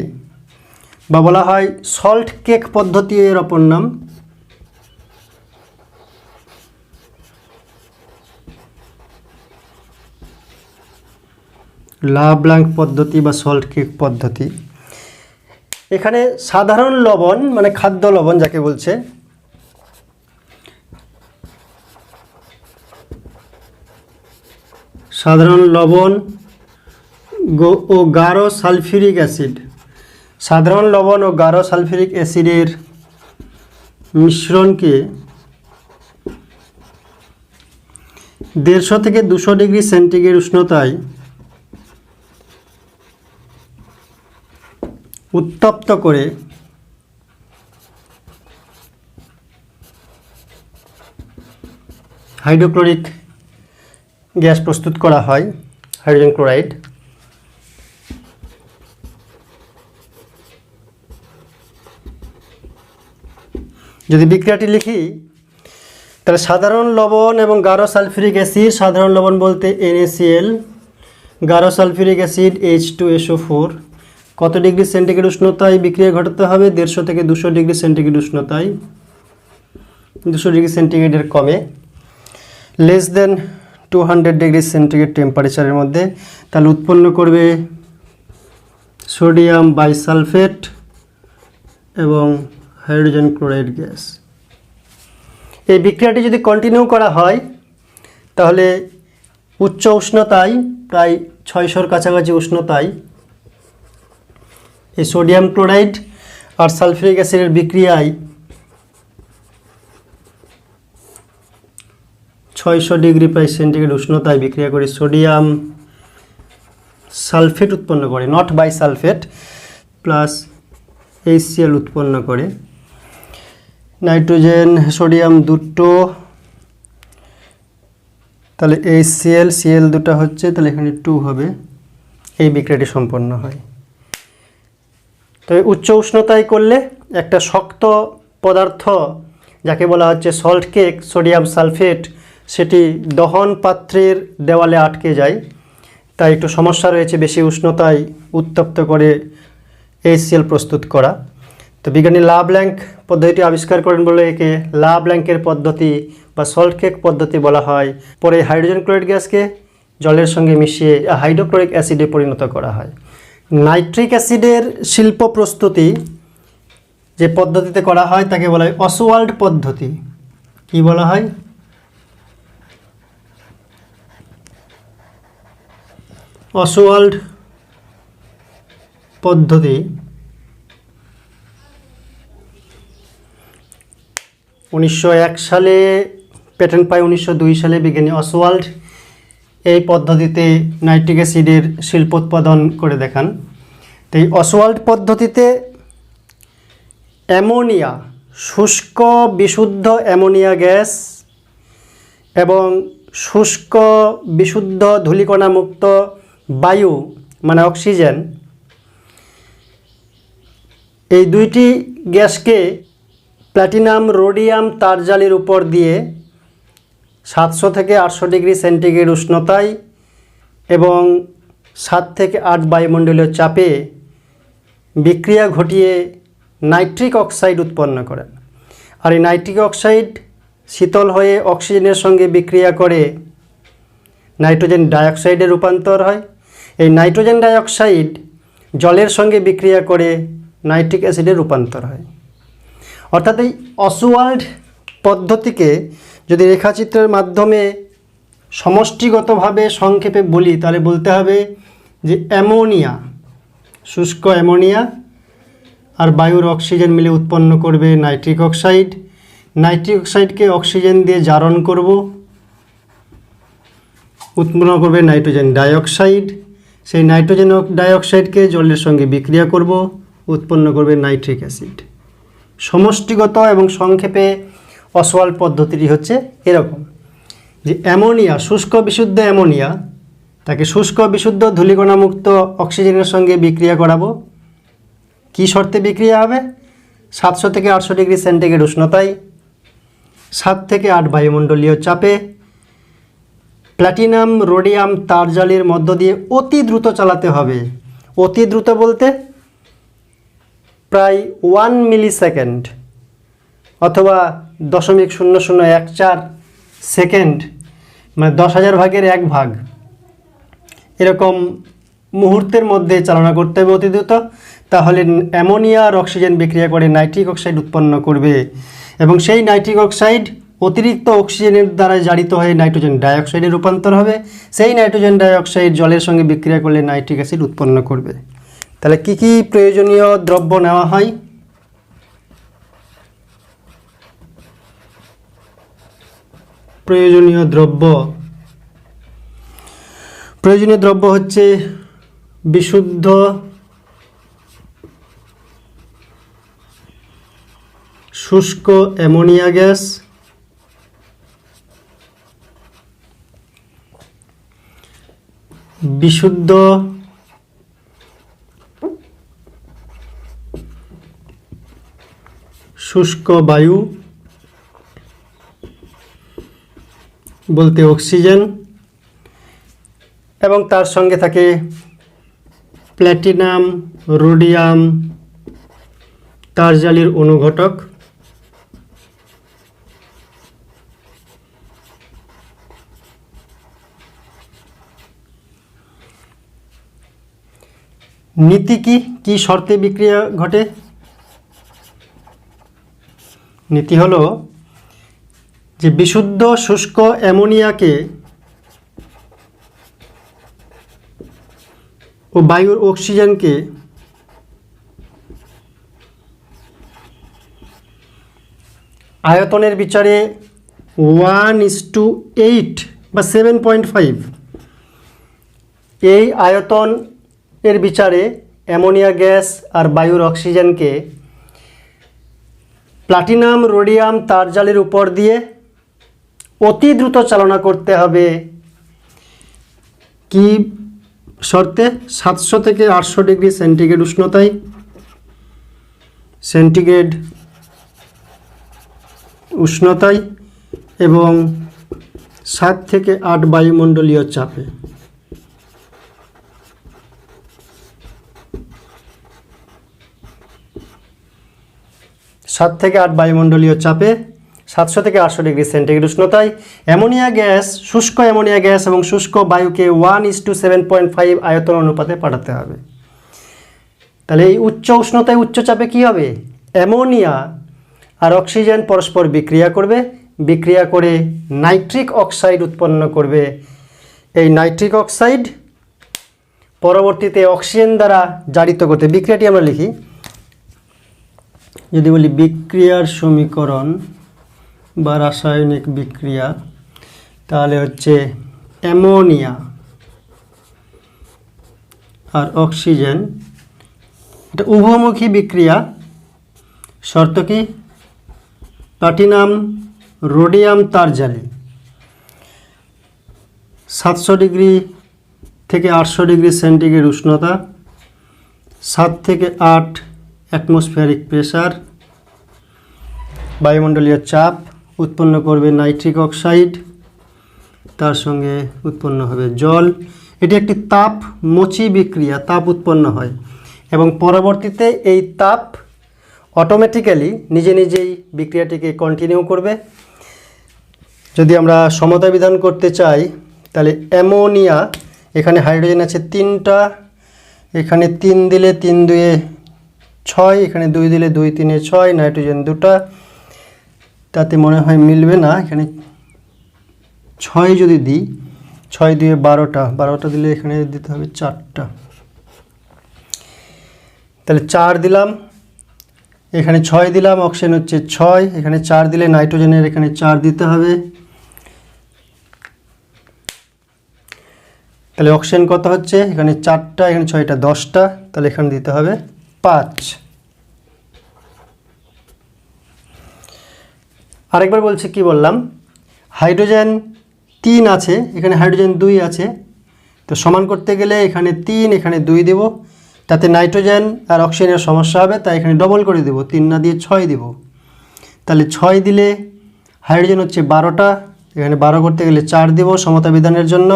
বা বলা হয় সল্ট কেক পদ্ধতি এর অপর নাম, লাব্লাঙ্ক পদ্ধতি বা সল্ট কেক পদ্ধতি। এখানে সাধারণ লবণ, মানে খাদ্য লবণ যাকে বলছে, সাধারণ লবণ ও গাঢ় সালফিউরিক অ্যাসিড, সাধারণ লবণ ও গাঢ় সালফিউরিক অ্যাসিডের মিশ্রণকে 150 থেকে 200 ডিগ্রি সেন্টিগ্রেড উষ্ণতায় উত্তপ্ত করে হাইড্রোক্লোরিক গ্যাস প্রস্তুত করা হয়, হাইড্রোজেন ক্লোরাইড। যদি বিক্রিয়াটি লিখি তাহলে সাধারণ লবণ এবং গাঢ় সালফিউরিক অ্যাসিড, সাধারণ লবণ বলতে NaCl, গাঢ় সালফিউরিক অ্যাসিড H2SO4, কত ডিগ্রি সেন্টিগ্রেড উষ্ণতায় বিক্রিয়া ঘটাতে হবে? 150 থেকে 200 ডিগ্রি সেন্টিগ্রেড উষ্ণতায়, 200 ডিগ্রি সেন্টিগ্রেডের কমে, লেস দেন 200 ডিগ্রি সেন্টিগ্রেড টেম্পারেচারের মধ্যে। তাহলে উৎপন্ন করবে সোডিয়াম বাইসালফেট এবং হাইড্রোজেন ক্লোরাইড গ্যাস। এই বিক্রিয়াটি যদি কন্টিনিউ করা হয় তাহলে উচ্চ উষ্ণতায়, প্রায় 600-র কাছাকাছি উষ্ণতায়, এই সোডিয়াম ক্লোরাইড আর সালফিউরিক অ্যাসিডের বিক্রিয়ায় 600 ডিগ্রি প্রায় সেন্টিগ্রেড উষ্ণতায় বিক্রিয়া করে সোডিয়াম সালফেট উৎপন্ন করে, নট বাইসালফেট, প্লাস HCl উৎপন্ন করে। নাইট্রোজেন সোডিয়াম দুটো, তাহলে HCl দুটো হচ্ছে, তাহলে এখানে 2 হবে। এই বিক্রিয়াটি সম্পন্ন হয়। তবে উচ্চ উষ্ণতায় করলে একটা শক্ত পদার্থ যাকে বলা হচ্ছে সল্ট কেক, সোডিয়াম সালফেট, সেটি দহন পাত্রের দেওয়ালে আটকে যায়। তাই একটু সমস্যা রয়েছে বেশি উষ্ণতায় উত্তপ্ত করে HCl প্রস্তুত করা। তো বিজ্ঞানী লাব্লাঙ্ক পদ্ধতিটি আবিষ্কার করেন বলে একে লাব্লাঙ্কের পদ্ধতি বা সল্ট কেক পদ্ধতি বলা হয়। পরে হাইড্রোজেন ক্লোরাইড গ্যাসকে জলের সঙ্গে মিশিয়ে হাইড্রোক্লোরিক অ্যাসিডে পরিণত করা হয়। নাইট্রিক অ্যাসিডের শিল্প প্রস্তুতি যে পদ্ধতিতে করা হয় তাকে বলা হয় অসওয়াল্ড পদ্ধতি। কি বলা হয়? অসওয়াল্ড পদ্ধতি। 1901 সালে পেটেন্ট পায়, 1902 সালে বিজ্ঞানী অসওয়াল্ড এই পদ্ধতিতে নাইট্রিক অ্যাসিডের শিল্পোৎপাদন করে দেখান। তো এই অসওয়াল্ড পদ্ধতিতে অ্যামোনিয়া, শুষ্ক বিশুদ্ধ অ্যামোনিয়া গ্যাস এবং শুষ্ক বিশুদ্ধ ধূলিকণামুক্ত বায়ু মানে অক্সিজেন, এই দুইটি গ্যাসকে প্ল্যাটিনাম রোডিয়াম তারজালির উপর দিয়ে 700 থেকে 800 ডিগ্রি সেন্টিগ্রেড উষ্ণতায় এবং 7 থেকে 8 বায়ুমণ্ডলীয় চাপে বিক্রিয়া ঘটিয়ে নাইট্রিক অক্সাইড উৎপন্ন করেন। আর এই নাইট্রিক অক্সাইড শীতল হয়ে অক্সিজেনের সঙ্গে বিক্রিয়া করে নাইট্রোজেন ডাইঅক্সাইডে রূপান্তর হয়। এই নাইট্রোজেন ডাইঅক্সাইড জলের সঙ্গে বিক্রিয়া করে নাইট্রিক অ্যাসিডে রূপান্তর হয়। অর্থাৎ এই অসওয়াল্ড পদ্ধতিকে যদি রেখাচিত্রের মাধ্যমে সমষ্টিগতভাবে সংক্ষেপে বলি তাহলে বলতে হবে যে অ্যামোনিয়া, শুষ্ক অ্যামোনিয়া আর বায়ুর অক্সিজেন মিলে উৎপন্ন করবে নাইট্রিক অক্সাইড। নাইট্রিক অক্সাইডকে অক্সিজেন দিয়ে জারণ করব, উৎপন্ন করবে নাইট্রোজেন ডাইঅক্সাইড। সেই নাইট্রোজেন ডাইঅক্সাইডকে জলের সঙ্গে বিক্রিয়া করব, উৎপন্ন করবে নাইট্রিক অ্যাসিড। সমষ্টিগত এবং সংক্ষেপে অসওয়াল্ড পদ্ধতিটি হচ্ছে এরকম যে অ্যামোনিয়া, শুষ্ক বিশুদ্ধ অ্যামোনিয়া, তাকে শুষ্ক বিশুদ্ধ ধূলিকণামুক্ত অক্সিজেনের সঙ্গে বিক্রিয়া করাবো। কি শর্তে বিক্রিয়া হবে? 700 থেকে 800 ডিগ্রি সেন্টিগ্রেড উষ্ণতায়, 7 থেকে 8 বায়ুমণ্ডলীয় চাপে প্ল্যাটিনাম রোডিয়াম তারজালির মধ্য দিয়ে অতি দ্রুত চালাতে হবে। অতি দ্রুত বলতে প্রায় 1 মিলি সেকেন্ড অথবা 0.0014 সেকেন্ড, মানে 10,000 ভাগের 1 ভাগ, এরকম মুহূর্তের মধ্যে চালনা করতে হবে অতি দ্রুত। তাহলে অ্যামোনিয়া আর অক্সিজেন বিক্রিয়া করে নাইট্রিক অক্সাইড উৎপন্ন করবে এবং সেই নাইট্রিক অক্সাইড অতিরিক্ত অক্সিজেনের দ্বারা জারিত হয়ে নাইট্রোজেন ডাইঅক্সাইডে রূপান্তর হবে। সেই নাইট্রোজেন ডাইঅক্সাইড জলের সঙ্গে বিক্রিয়া করলে নাইট্রিক অ্যাসিড উৎপন্ন করবে। তাহলে কি কি প্রয়োজনীয় দ্রব্য নেওয়া হয়? প্রয়োজনীয় দ্রব্য হচ্ছে বিশুদ্ধ শুষ্ক অ্যামোনিয়া গ্যাস, বিশুদ্ধ শুষ্ক বায়ু বলতে অক্সিজেন, এবং তার সঙ্গে থাকে প্ল্যাটিনাম রোডিয়াম তারজালির অনুঘটক। নীতি কি শর্তে বিক্রিয়া ঘটে? নীতি হলো যে বিশুদ্ধ শুষ্ক অ্যামোনিয়াকে ও বায়ুর অক্সিজেনকে আয়তনের বিচারে 1:8 বা 7.5 এই আয়তন এর বিচারে অ্যামোনিয়া গ্যাস আর বায়ুর অক্সিজেনকে প্লাটিনাম রোডিয়াম তারজালির উপর দিয়ে অতি দ্রুত চালনা করতে হবে। কি শর্তে? 700 থেকে 800 ডিগ্রি সেন্টিগ্রেড উষ্ণতায় এবং 7 থেকে 8 বায়ুমণ্ডলীয় চাপে। সাত থেকে 8 বায়ুমণ্ডলীয় চাপে 700 থেকে 800 ডিগ্রি সেন্টিগ্রেড উষ্ণতায় অ্যামোনিয়া গ্যাস, শুষ্ক অ্যামোনিয়া গ্যাস এবং শুষ্ক বায়ুকে 1:7.5 আয়তন অনুপাতে পাঠাতে হবে। তাহলে এই উচ্চ উষ্ণতায় উচ্চ চাপে কী হবে? অ্যামোনিয়া আর অক্সিজেন পরস্পর বিক্রিয়া করবে, বিক্রিয়া করে নাইট্রিক অক্সাইড উৎপন্ন করবে। এই নাইট্রিক অক্সাইড পরবর্তীতে অক্সিজেন দ্বারা জারিত করতে, বিক্রিয়াটি আমরা লিখি, যদি বলি বিক্রিয়ার সমীকরণ বা রাসায়নিক বিক্রিয়া, তাহলে হচ্ছে অ্যামোনিয়া আর অক্সিজেন, এটা উভমুখী বিক্রিয়া। শর্ত কি? প্লাটিনাম রোডিয়াম তার জালি 700 ডিগ্রি থেকে 800 ডিগ্রি সেন্টিগ্রেড উষ্ণতা, 7 থেকে 8 অ্যাটমসফিয়ারিক প্রেসার, বায়ুমণ্ডলীয় চাপ উৎপন্ন করবে নাইট্রিক অক্সাইড, তার সঙ্গে উৎপন্ন হবে জল। এটি একটি তাপমোচী বিক্রিয়া, তাপ উৎপন্ন হয় এবং পরবর্তীতে এই তাপ অটোমেটিক্যালি নিজে নিজেই বিক্রিয়াটিকে কন্টিনিউ করবে। যদি আমরা সমতা বিধান করতে চাই তাহলে অ্যামোনিয়া, এখানে হাইড্রোজেন আছে 3টা, এখানে 3 দিলে 3 2 6, এখানে 2 দিলে 2 3 6, নাইট্রোজেন 2টা, তাতে মনে হয় মিলবে না। এখানে 6 যদি দিই, 6 2 12টা দিলে এখানে দিতে হবে 4টা, তাহলে 4 দিলাম, এখানে 6 দিলাম, অক্সিজেন হচ্ছে 6, এখানে 4 দিলে নাইট্রোজেনের এখানে 4 দিতে হবে, তাহলে অক্সিজেন কত হচ্ছে? এখানে 4টা, এখানে 6টা 10টা, তাহলে এখানে দিতে হবে 5। আরেকবার বলছি, কি বললাম? হাইড্রোজেন 3 আছে, এখানে হাইড্রোজেন 2 আছে, তো সমান করতে গেলে এখানে 3 এখানে 2 দেব, তাতে নাইট্রোজেন আর অক্সিজেনের সমস্যা হবে, তাই এখানে ডবল করে দেব, 3 না দিয়ে 6 দেব। তাহলে 6 দিলে হাইড্রোজেন হচ্ছে 12টা, এখানে 12 করতে গেলে 4 দেব সমতা বিধানের জন্য,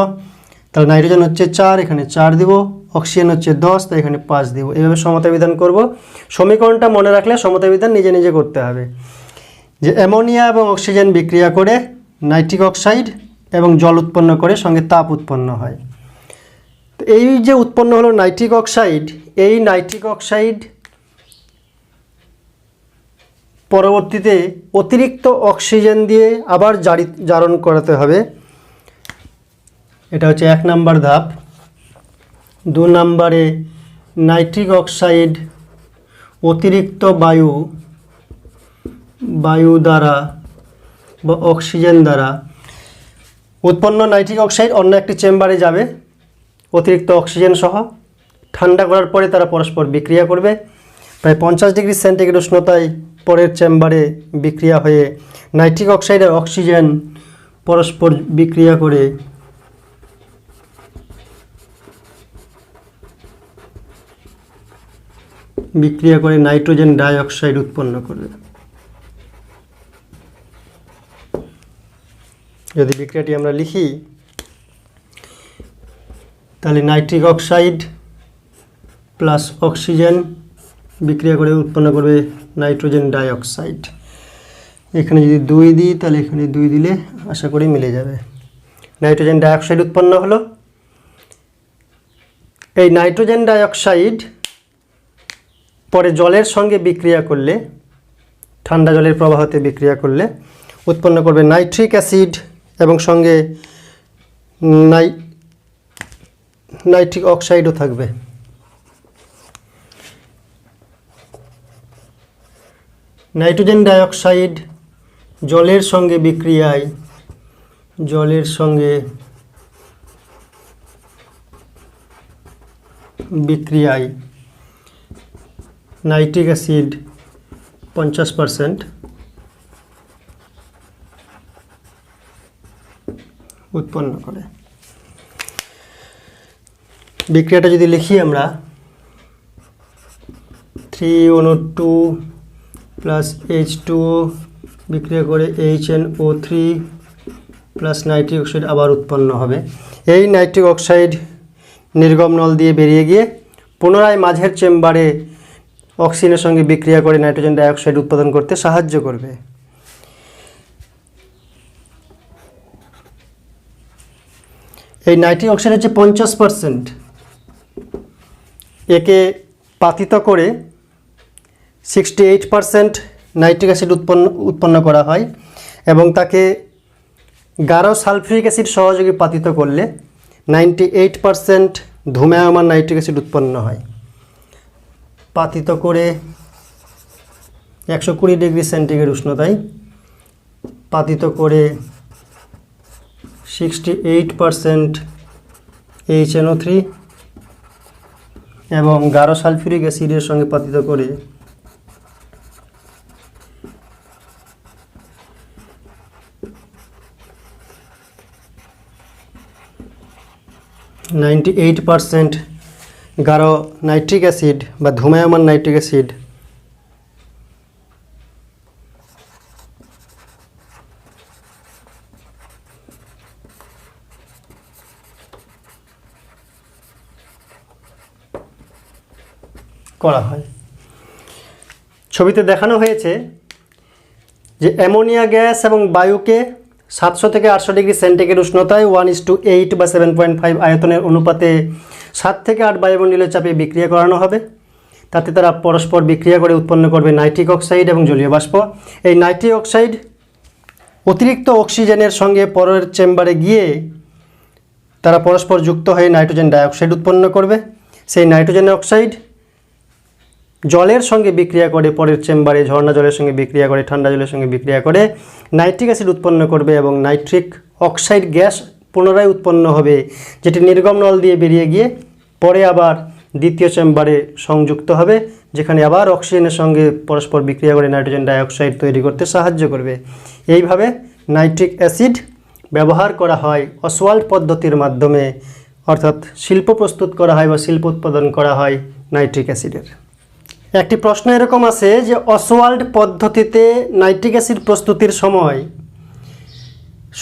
তাহলে নাইট্রোজেন হচ্ছে 4, এখানে 4 দেব, অক্সিজেন হচ্ছে 10, তাই এখানে 5 দেব। এইভাবে সমতা বিধান করব। সমীকরণটা মনে রাখলে সমতা বিধান নিজে নিজে করতে হবে, যে অ্যামোনিয়া এবং অক্সিজেন বিক্রিয়া করে নাইট্রিক অক্সাইড এবং জল উৎপন্ন করে, সঙ্গে তাপ উৎপন্ন হয়। তো এই যে উৎপন্ন হলো নাইট্রিক অক্সাইড, এই নাইট্রিক অক্সাইড পরবর্তীতে অতিরিক্ত অক্সিজেন দিয়ে আবার জারণ করাতে হবে। এটা হচ্ছে 1 নম্বর ধাপ। 2 নম্বরে নাইট্রিক অক্সাইড অতিরিক্ত বায়ু দ্বারা বা অক্সিজেন দ্বারা উৎপন্ন নাইট্রিক অক্সাইড অন্য একটি চেম্বারে যাবে অতিরিক্ত অক্সিজেন সহ, ঠান্ডা করার পরে তারা পরস্পর বিক্রিয়া করবে। প্রায় 50 ডিগ্রি সেন্টিগ্রেড উষ্ণতায় পরের চেম্বারে বিক্রিয়া হয়ে নাইট্রিক অক্সাইড আর অক্সিজেন পরস্পর বিক্রিয়া করে নাইট্রোজেন ডাই অক্সাইড উৎপন্ন করবে। যদি বিক্রিয়াটি আমরা লিখি, তাহলে নাইট্রিক অক্সাইড প্লাস অক্সিজেন বিক্রিয়া করে উৎপন্ন করবে নাইট্রোজেন ডাই অক্সাইড। এখানে যদি 2 দিই, তাহলে এখানে 2 দিলে আশা করি মিলে যাবে, নাইট্রোজেন ডাই অক্সাইড উৎপন্ন হলো। এই নাইট্রোজেন ডাই অক্সাইড পরে জলের সঙ্গে বিক্রিয়া করলে, ঠান্ডা জলের প্রবাহতে বিক্রিয়া করলে উৎপন্ন করবে নাইট্রিক অ্যাসিড এবং সঙ্গে নাইট্রিক অক্সাইডও থাকবে। নাইট্রোজেন ডাই অক্সাইড জলের সঙ্গে বিক্রিয়ায় নাইট্রিক অ্যাসিড 50% উৎপন্ন করে। বিক্রিয়াটা যদি লিখি আমরা, 3NO2 প্লাস H2O বিক্রিয়া করে HNO3 প্লাস নাইট্রিক অক্সাইড আবার উৎপন্ন হবে। এই নাইট্রিক অক্সাইড নির্গম নল দিয়ে বেরিয়ে গিয়ে পুনরায় মাঝের চেম্বারে অক্সিজেনের সঙ্গে বিক্রিয়া করে নাইট্রোজেন ডাইঅক্সাইড উৎপাদন করতে সাহায্য করবে। এই নাইট্রিক অক্সাইড হচ্ছে 50%। একে পাতিত করে 68% নাইট্রিক অ্যাসিড উৎপন্ন করা হয় এবং তাকে গাঢ় সালফিউরিক অ্যাসিড সহযোগী পাতিত করলে 98% ধূম্রায়মান নাইট্রিক অ্যাসিড উৎপন্ন হয়। পাতিত করে 120 ডিগ্রি সেন্টিগ্রেড উষ্ণতায় পাতিত করে 68% HNO3 এবং গাঢ় সালফিউরিক অ্যাসিডের সঙ্গে পাতিত করে 98% গাঢ় নাইট্রিক অ্যাসিড বা ধূম্রায়মান নাইট্রিক অ্যাসিড করা হয়। ছবিতে দেখানো হয়েছে যে অ্যামোনিয়া গ্যাস এবং বায়ুকে 700 থেকে 800 ডিগ্রি সেন্টিগ্রেড উষ্ণতায় 1:8 বা 7.5 আয়তনের অনুপাতে 7 থেকে 8 বায়ুমণ্ডলীয় চাপে বিক্রিয়া করানো হবে। তাতে তারা পরস্পর বিক্রিয়া করে উৎপন্ন করবে নাইট্রিক অক্সাইড এবং জলীয় বাষ্প। এই নাইট্রিক অক্সাইড অতিরিক্ত অক্সিজেনের সঙ্গে পরের চেম্বারে গিয়ে তারা পরস্পর যুক্ত হয়ে নাইট্রোজেন ডাইঅক্সাইড উৎপন্ন করবে। সেই নাইট্রোজেন অক্সাইড জলের সঙ্গে বিক্রিয়া করে পরের চেম্বারে ঝর্ণা জলের সঙ্গে বিক্রিয়া করে ঠান্ডা জলের সঙ্গে বিক্রিয়া করে নাইট্রিক অ্যাসিড উৎপন্ন করবে এবং নাইট্রিক অক্সাইড গ্যাস পুনরায় উৎপন্ন হবে, যেটি নির্গম নল দিয়ে বেরিয়ে গিয়ে পরে আবার দ্বিতীয় চেম্বারে সংযুক্ত হবে, যেখানে আবার অক্সিজেনের সঙ্গে পরস্পর বিক্রিয়া করে নাইট্রোজেন ডাইঅক্সাইড তৈরি করতে সাহায্য করবে। এইভাবে নাইট্রিক অ্যাসিড ব্যবহার করা হয় অসওয়াল্ড পদ্ধতির মাধ্যমে, অর্থাৎ শিল্প প্রস্তুত করা হয় বা শিল্প উৎপাদন করা হয় নাইট্রিক অ্যাসিডের। একটি প্রশ্ন এরকম আছে যে অসওয়াল্ড পদ্ধতিতে নাইট্রিক অ্যাসিড প্রস্তুতির সময়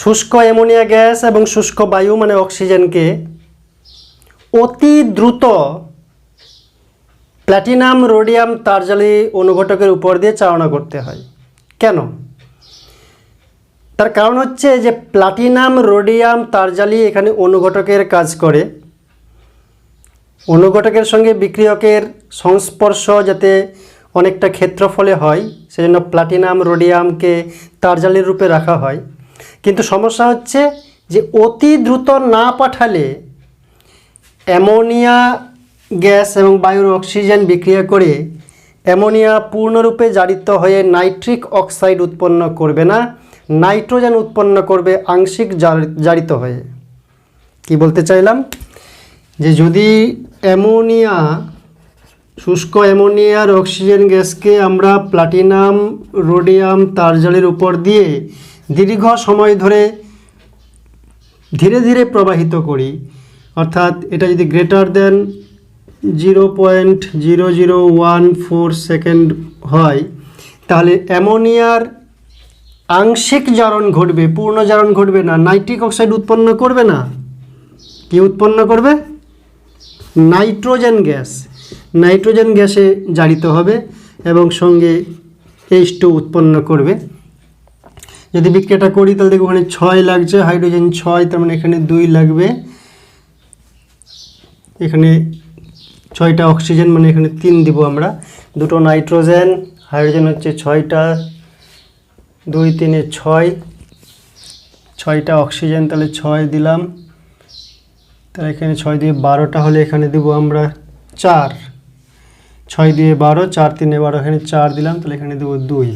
শুষ্ক অ্যামোনিয়া গ্যাস এবং শুষ্ক বায়ু মানে অক্সিজেনকে অতি দ্রুত প্ল্যাটিনাম রোডিয়াম তারজালি অনুঘটকের উপর দিয়ে চালনা করতে হয়। কেন? তার কারণ হচ্ছে যে প্লাটিনাম রোডিয়াম তারজালি এখানে অনুঘটকের কাজ করে। অনুঘটকের সঙ্গে বিক্রিয়কের সংস্পর্শ যাতে অনেকটা ক্ষেত্রফলে হয়, সেজন্য প্লাটিনাম রোডিয়ামকে তারজালির রূপে রাখা হয়। কিন্তু সমস্যা হচ্ছে যে অতি দ্রুত না পাঠালে অ্যামোনিয়া গ্যাস এবং বায়ুর অক্সিজেন বিক্রিয়া করে অ্যামোনিয়া পূর্ণরূপে জারিত হয়ে নাইট্রিক অক্সাইড উৎপন্ন করবে না, নাইট্রোজেন উৎপন্ন করবে আংশিক জারিত হয়ে। কি বলতে চাইলাম যে যদি অ্যামোনিয়া শুষ্ক অ্যামোনিয়ার অক্সিজেন গ্যাসকে আমরা প্লাটিনাম রোডিয়াম তারজালির উপর দিয়ে দীর্ঘ সময় ধরে ধীরে ধীরে প্রবাহিত করি, অর্থাৎ এটা যদি গ্রেটার দেন 0.0014 সেকেন্ড হয়, তাহলে অ্যামোনিয়ার আংশিক জারণ ঘটবে, পূর্ণ জারণ ঘটবে না, নাইট্রিক অক্সাইড উৎপন্ন করবে না। কি উৎপন্ন করবে? Nitrogen gas. নাইট্রোজেন গ্যাসে জারিত হবে এবং সঙ্গে H2 উৎপন্ন করবে। যদি বিক্রিয়াটা করি তাহলে দেখো ওখানে 6 লাগছে, হাইড্রোজেন 6, তার মানে এখানে 2 লাগবে, এখানে 6টা অক্সিজেন মানে এখানে 3 দিব আমরা, 2টো নাইট্রোজেন, হাইড্রোজেন হচ্ছে 6টা, 2 3 6, 6টা অক্সিজেন, তাহলে 6 দিলাম, তাহলে এখানে 6 দিয়ে 12টা হলে এখানে দেবো আমরা 4, 6 দিয়ে 12, 4 3 12, এখানে 4 দিলাম, তাহলে এখানে দেবো 2।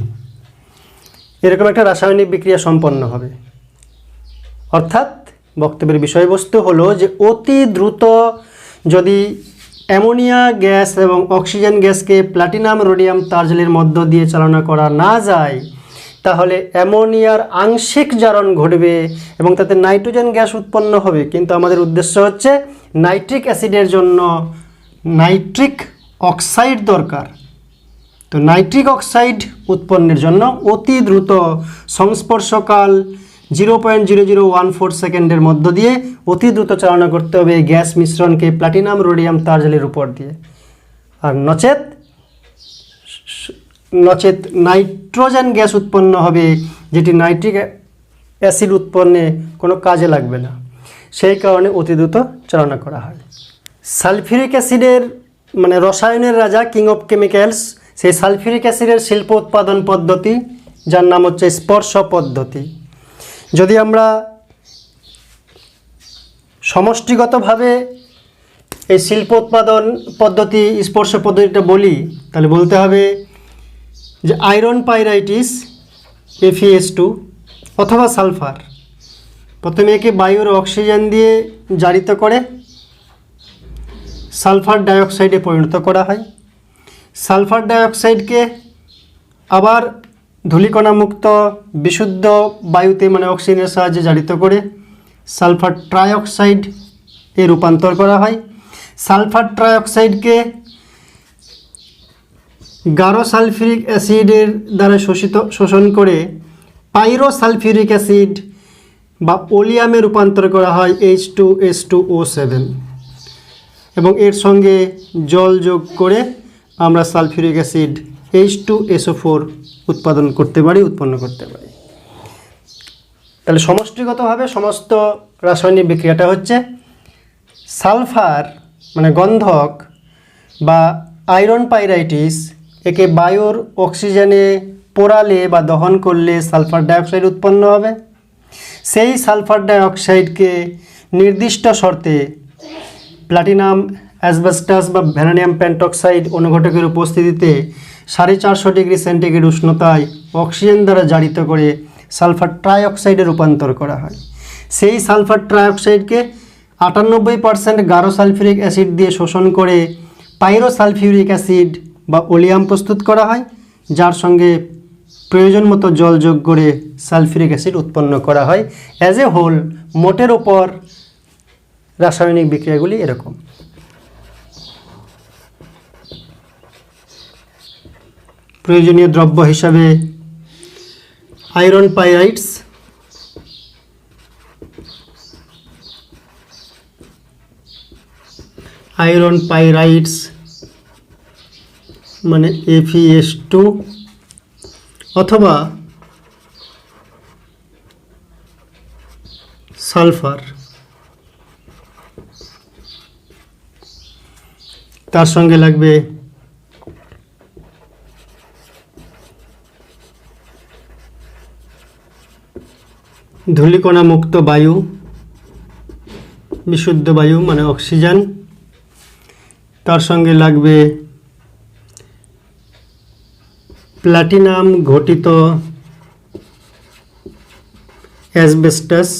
এরকম একটা রাসায়নিক বিক্রিয়া সম্পন্ন হবে। অর্থাৎ বক্তব্যের বিষয়বস্তু হলো যে অতি দ্রুত যদি অ্যামোনিয়া গ্যাস এবং অক্সিজেন গ্যাসকে প্লাটিনাম রোডিয়াম তারজালির মধ্য দিয়ে চালনা করা না যায়, তাহলে অ্যামোনিয়ার আংশিক জারণ ঘটবে এবং তাতে নাইট্রোজেন গ্যাস উৎপন্ন হবে। কিন্তু আমাদের উদ্দেশ্য হচ্ছে নাইট্রিক অ্যাসিডের জন্য নাইট্রিক অক্সাইড দরকার। তো নাইট্রিক অক্সাইড উৎপন্নের জন্য অতি দ্রুত সংস্পর্শকাল 0.0014 সেকেন্ডের মধ্য দিয়ে অতি দ্রুত চালনা করতে হবে গ্যাস মিশ্রণকে প্লাটিনাম রোডিয়াম তারজালির উপর দিয়ে, আর নচেত নাইট্রোজেন গ্যাস উৎপন্ন হবে, যেটি নাইট্রিক অ্যাসিড উৎপন্নে কোনো কাজে লাগবে না। সেই কারণে অতি দ্রুত চালনা করা হয়। সালফিউরিক অ্যাসিডের মানে রসায়নের রাজা, কিং অফ কেমিক্যালস, সেই সালফিউরিক অ্যাসিডের শিল্প উৎপাদন পদ্ধতি যার নাম হচ্ছে স্পর্শ পদ্ধতি। যদি আমরা সমষ্টিগতভাবে এই শিল্প উৎপাদন পদ্ধতি স্পর্শ পদ্ধতিটা বলি, তাহলে বলতে হবে যে আয়রন পাইরাইটিস FeS2 অথবা সালফার প্রথমে একে বায়ুর অক্সিজেন দিয়ে জারিত করে সালফার ডাইঅক্সাইডে পরিণত করা হয়। সালফার ডাইঅক্সাইডকে আবার ধূলিকণা মুক্ত বিশুদ্ধ বায়ুতে মানে অক্সিজেনের সাহায্যে জারিত করে সালফার ট্রাইঅক্সাইড এ রূপান্তর করা হয়। সালফার ট্রাইঅক্সাইডকে গাঢ় সালফিউরিক অ্যাসিডের দ্বারা শোষণ করে পাইরোসালফিউরিক অ্যাসিড বা ওলিয়ামে রূপান্তর করা হয় H2S2O7 এবং এর সঙ্গে জল যোগ করে আমরা সালফিউরিক অ্যাসিড H2SO4 উৎপন্ন করতে পারি। তাহলে সমষ্টিগতভাবে সমস্ত রাসায়নিক বিক্রিয়াটা হচ্ছে সালফার মানে গন্ধক বা আয়রন পাইরাইটিস, একে বায়ুর অক্সিজেনে পোড়ালে বা দহন করলে সালফার ডাইঅক্সাইড উৎপন্ন হবে। সেই সালফার ডাইঅক্সাইডকে নির্দিষ্ট শর্তে প্লাটিনাম অ্যাসবেস্টাস বা ভ্যানাডিয়াম পেন্টক্সাইড অনুঘটকের উপস্থিতিতে 450 ডিগ্রি সেন্টিগ্রেড উষ্ণতায় অক্সিজেন দ্বারা জারিত করে সালফার ট্রাইঅক্সাইডে রূপান্তর করা হয়। সেই সালফার ট্রাইঅক্সাইডকে 98% গাঢ় সালফিউরিক অ্যাসিড দিয়ে শোষণ করে পাইরোসালফিউরিক অ্যাসিড বা ওলিয়াম প্রস্তুত করা হয়, যার সঙ্গে প্রয়োজন মতো জল যোগ করে সালফিউরিক অ্যাসিড উৎপন্ন করা হয়। অ্যাজ এ হোল মোটের ওপর রাসায়নিক বিক্রিয়াগুলি এরকম। প্রয়োজনীয় দ্রব্য হিসাবে আয়রন পাইরাইটস, মানে FeS2 অথবা সালফার, তার সঙ্গে লাগবে ধূলিকণা মুক্ত বায়ু, বিশুদ্ধ বায়ু মানে অক্সিজেন, তার সঙ্গে লাগবে প্লাটিনাম ঘটিত অ্যাসবেস্টাস,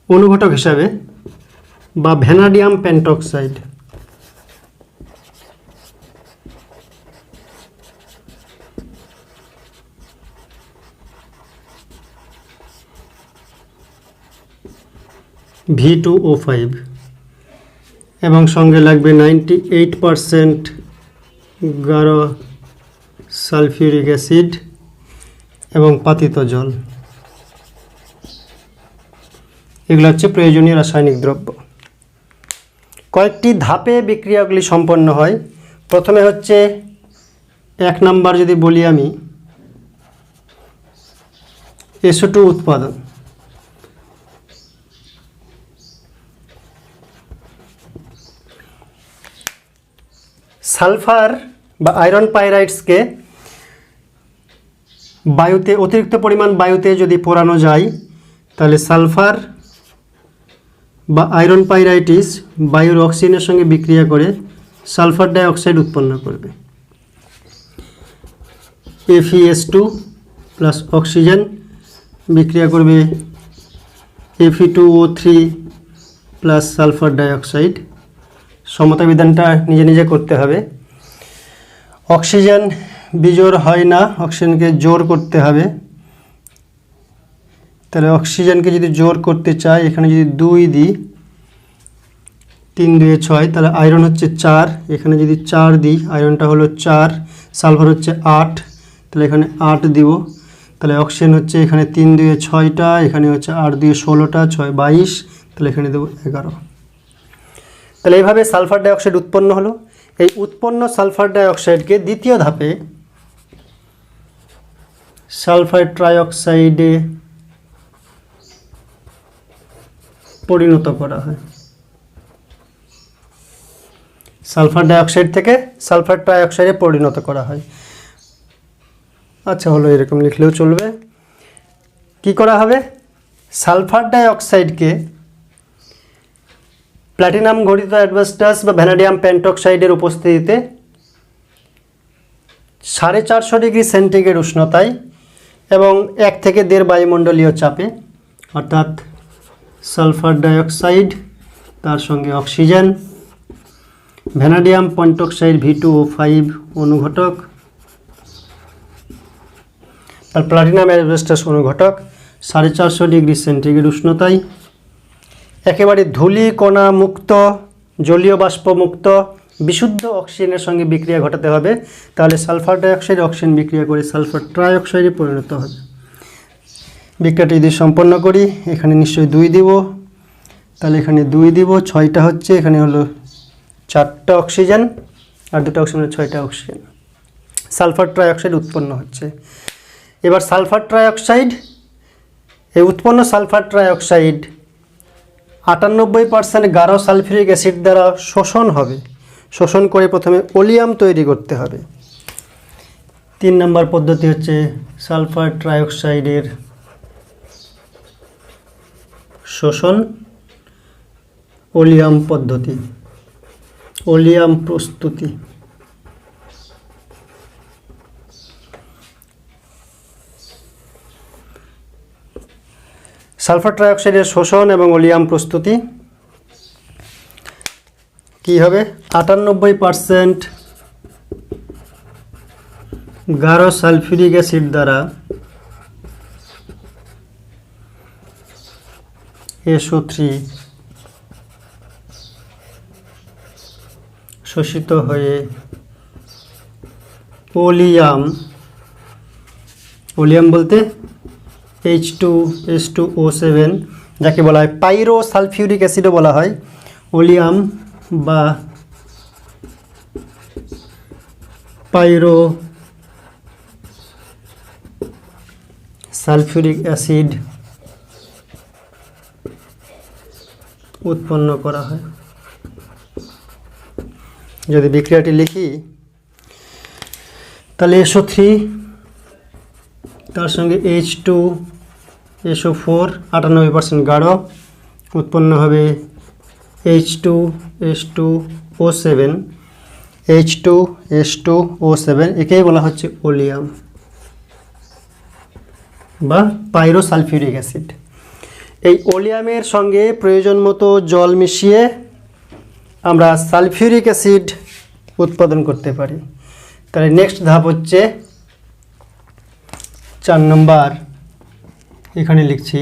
অনুঘটক হিসাবে বা ভ্যানাডিয়াম পেন্টক্সাইড। V2O5 এবং সঙ্গে লাগবে 98% গাঢ় সালফিউরিক অ্যাসিড এবং পাতিত জল। এগুলো হচ্ছে প্রয়োজনীয় রাসায়নিক দ্রব্য। কয়েকটি ধাপে বিক্রিয়াগুলি সম্পন্ন হয়। প্রথমে হচ্ছে 1 নাম্বার যদি বলি আমি SO2 উৎপাদন। সালফার বা আয়রন পাইরাইটসকে বায়ুতে অতিরিক্ত পরিমাণ বায়ুতে যদি পোড়ানো যায় তাহলে সালফার বা আয়রন পাইরাইটিস বায়ুর অক্সিজেনের সঙ্গে বিক্রিয়া করে সালফার ডাইঅক্সাইড উৎপন্ন করবে। FeS2 প্লাস অক্সিজেন বিক্রিয়া করবে Fe2O3 প্লাস সালফার ডাইঅক্সাইড। সমতা বিধানটা নিজে নিজে করতে হবে। অক্সিজেন বিজোড় হয় না, অক্সিজেনকে জোর করতে হবে। তাহলে অক্সিজেনকে যদি জোর করতে চাই, এখানে যদি 2 দিই, 3 2 6, তাহলে আয়রন হচ্ছে 4, এখানে যদি 4 দিই, আয়রনটা হলো 4, সালফার হচ্ছে 8, তাহলে এখানে 8 দিব। তাহলে অক্সিজেন হচ্ছে এখানে 3 2 6টা, এখানে হচ্ছে 8 2 16টা, 6 22, তাহলে এখানে দেবো 11। তাহলে এইভাবে সালফার ডাইঅক্সাইড উৎপন্ন হলো। এই উৎপন্ন সালফার ডাইঅক্সাইডকে দ্বিতীয় ধাপে সালফার ট্রাইঅক্সাইডে পরিণত করা হয়। সালফার ডাইঅক্সাইড থেকে সালফার ট্রাইঅক্সাইডে পরিণত করা হয়। আচ্ছা হলো, এরকম লিখলেও চলবে। কি করা হবে? সালফার ডাইঅক্সাইডকে প্ল্যাটিনাম ঘটিত অ্যাসবেস্টস বা ভ্যানাডিয়াম পেন্টক্সাইডের উপস্থিতিতে 450 ডিগ্রি সেন্টিগ্রেড উষ্ণতায় এবং 1 থেকে 1.5 বায়ুমণ্ডলীয় চাপে, অর্থাৎ সালফার ডাইঅক্সাইড তার সঙ্গে অক্সিজেন, ভ্যানাডিয়াম পেন্টক্সাইড V2O5 অনুঘটক, আর প্লাটিনাম অ্যাসবেস্টস অনুঘটক 450 ডিগ্রি সেন্টিগ্রেড উষ্ণতায় একেবারে ধূলি কণা মুক্ত, জলীয় বাষ্প মুক্ত, বিশুদ্ধ অক্সিজেনের সঙ্গে বিক্রিয়া ঘটাতে হবে। তাহলে সালফার ডাইঅক্সাইড অক্সিজেন বিক্রিয়া করে সালফার ট্রাইঅক্সাইডে পরিণত হবে। বিক্রিয়াটি যদি সম্পন্ন করি, এখানে নিশ্চয়ই 2 দিব, তাহলে এখানে 2 দিব, 6টা হচ্ছে, এখানে হলো 4টা অক্সিজেন আর 2টা অক্সিজেন, 6টা অক্সিজেন। সালফার ট্রাইঅক্সাইড উৎপন্ন হচ্ছে। এবার সালফার ট্রাইঅক্সাইড, এই উৎপন্ন সালফার ট্রাইঅক্সাইড 98% গাঢ় সালফিউরিক অ্যাসিড দ্বারা শোষণ হবে। শোষণ করে প্রথমে ওলিয়াম তৈরি করতে হবে। 3 নম্বর পদ্ধতি হচ্ছে সালফার ট্রাইঅক্সাইডের শোষণ, ওলিয়াম পদ্ধতি, ওলিয়াম প্রস্তুতি। সালফার ট্রাইঅক্সাইডের শোষণ এবং ওলিয়াম প্রস্তুতি কি হবে? 98% গাঢ় সালফিউরিক অ্যাসিড দ্বারা SO3 শোষিত হয়ে ওলিয়াম বলতে H2S2O7, যাকে বলা হয় পাইরো সালফিউরিক অ্যাসিডও বলা হয়। ওলিয়াম বা পাইরো সালফিউরিক অ্যাসিড উৎপন্ন করা হয়। যদি বিক্রিয়াটি লিখি, তাহলে SO3 তার সঙ্গে H2SO4 98% গাঢ়, উৎপন্ন হবে H2S2O7, H2S2O7, একেই বলা হচ্ছে ওলিয়াম বা পাইরো সালফিউরিক অ্যাসিড। এই ওলিয়ামের সঙ্গে প্রয়োজন মতো জল মিশিয়ে আমরা সালফিউরিক অ্যাসিড উৎপাদন করতে পারি। তাহলে নেক্সট ধাপ হচ্ছে 4 নম্বর, এখানে লিখছি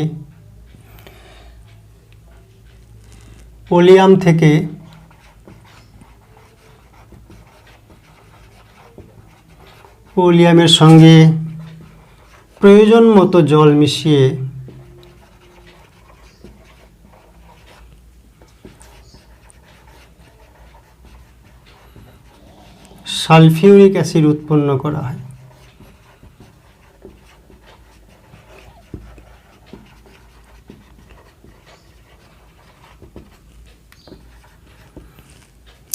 ওলিয়াম থেকে ওলিয়ামের সঙ্গে প্রয়োজন মতো জল মিশিয়ে সালফিউরিক অ্যাসিড উৎপন্ন করা হয়।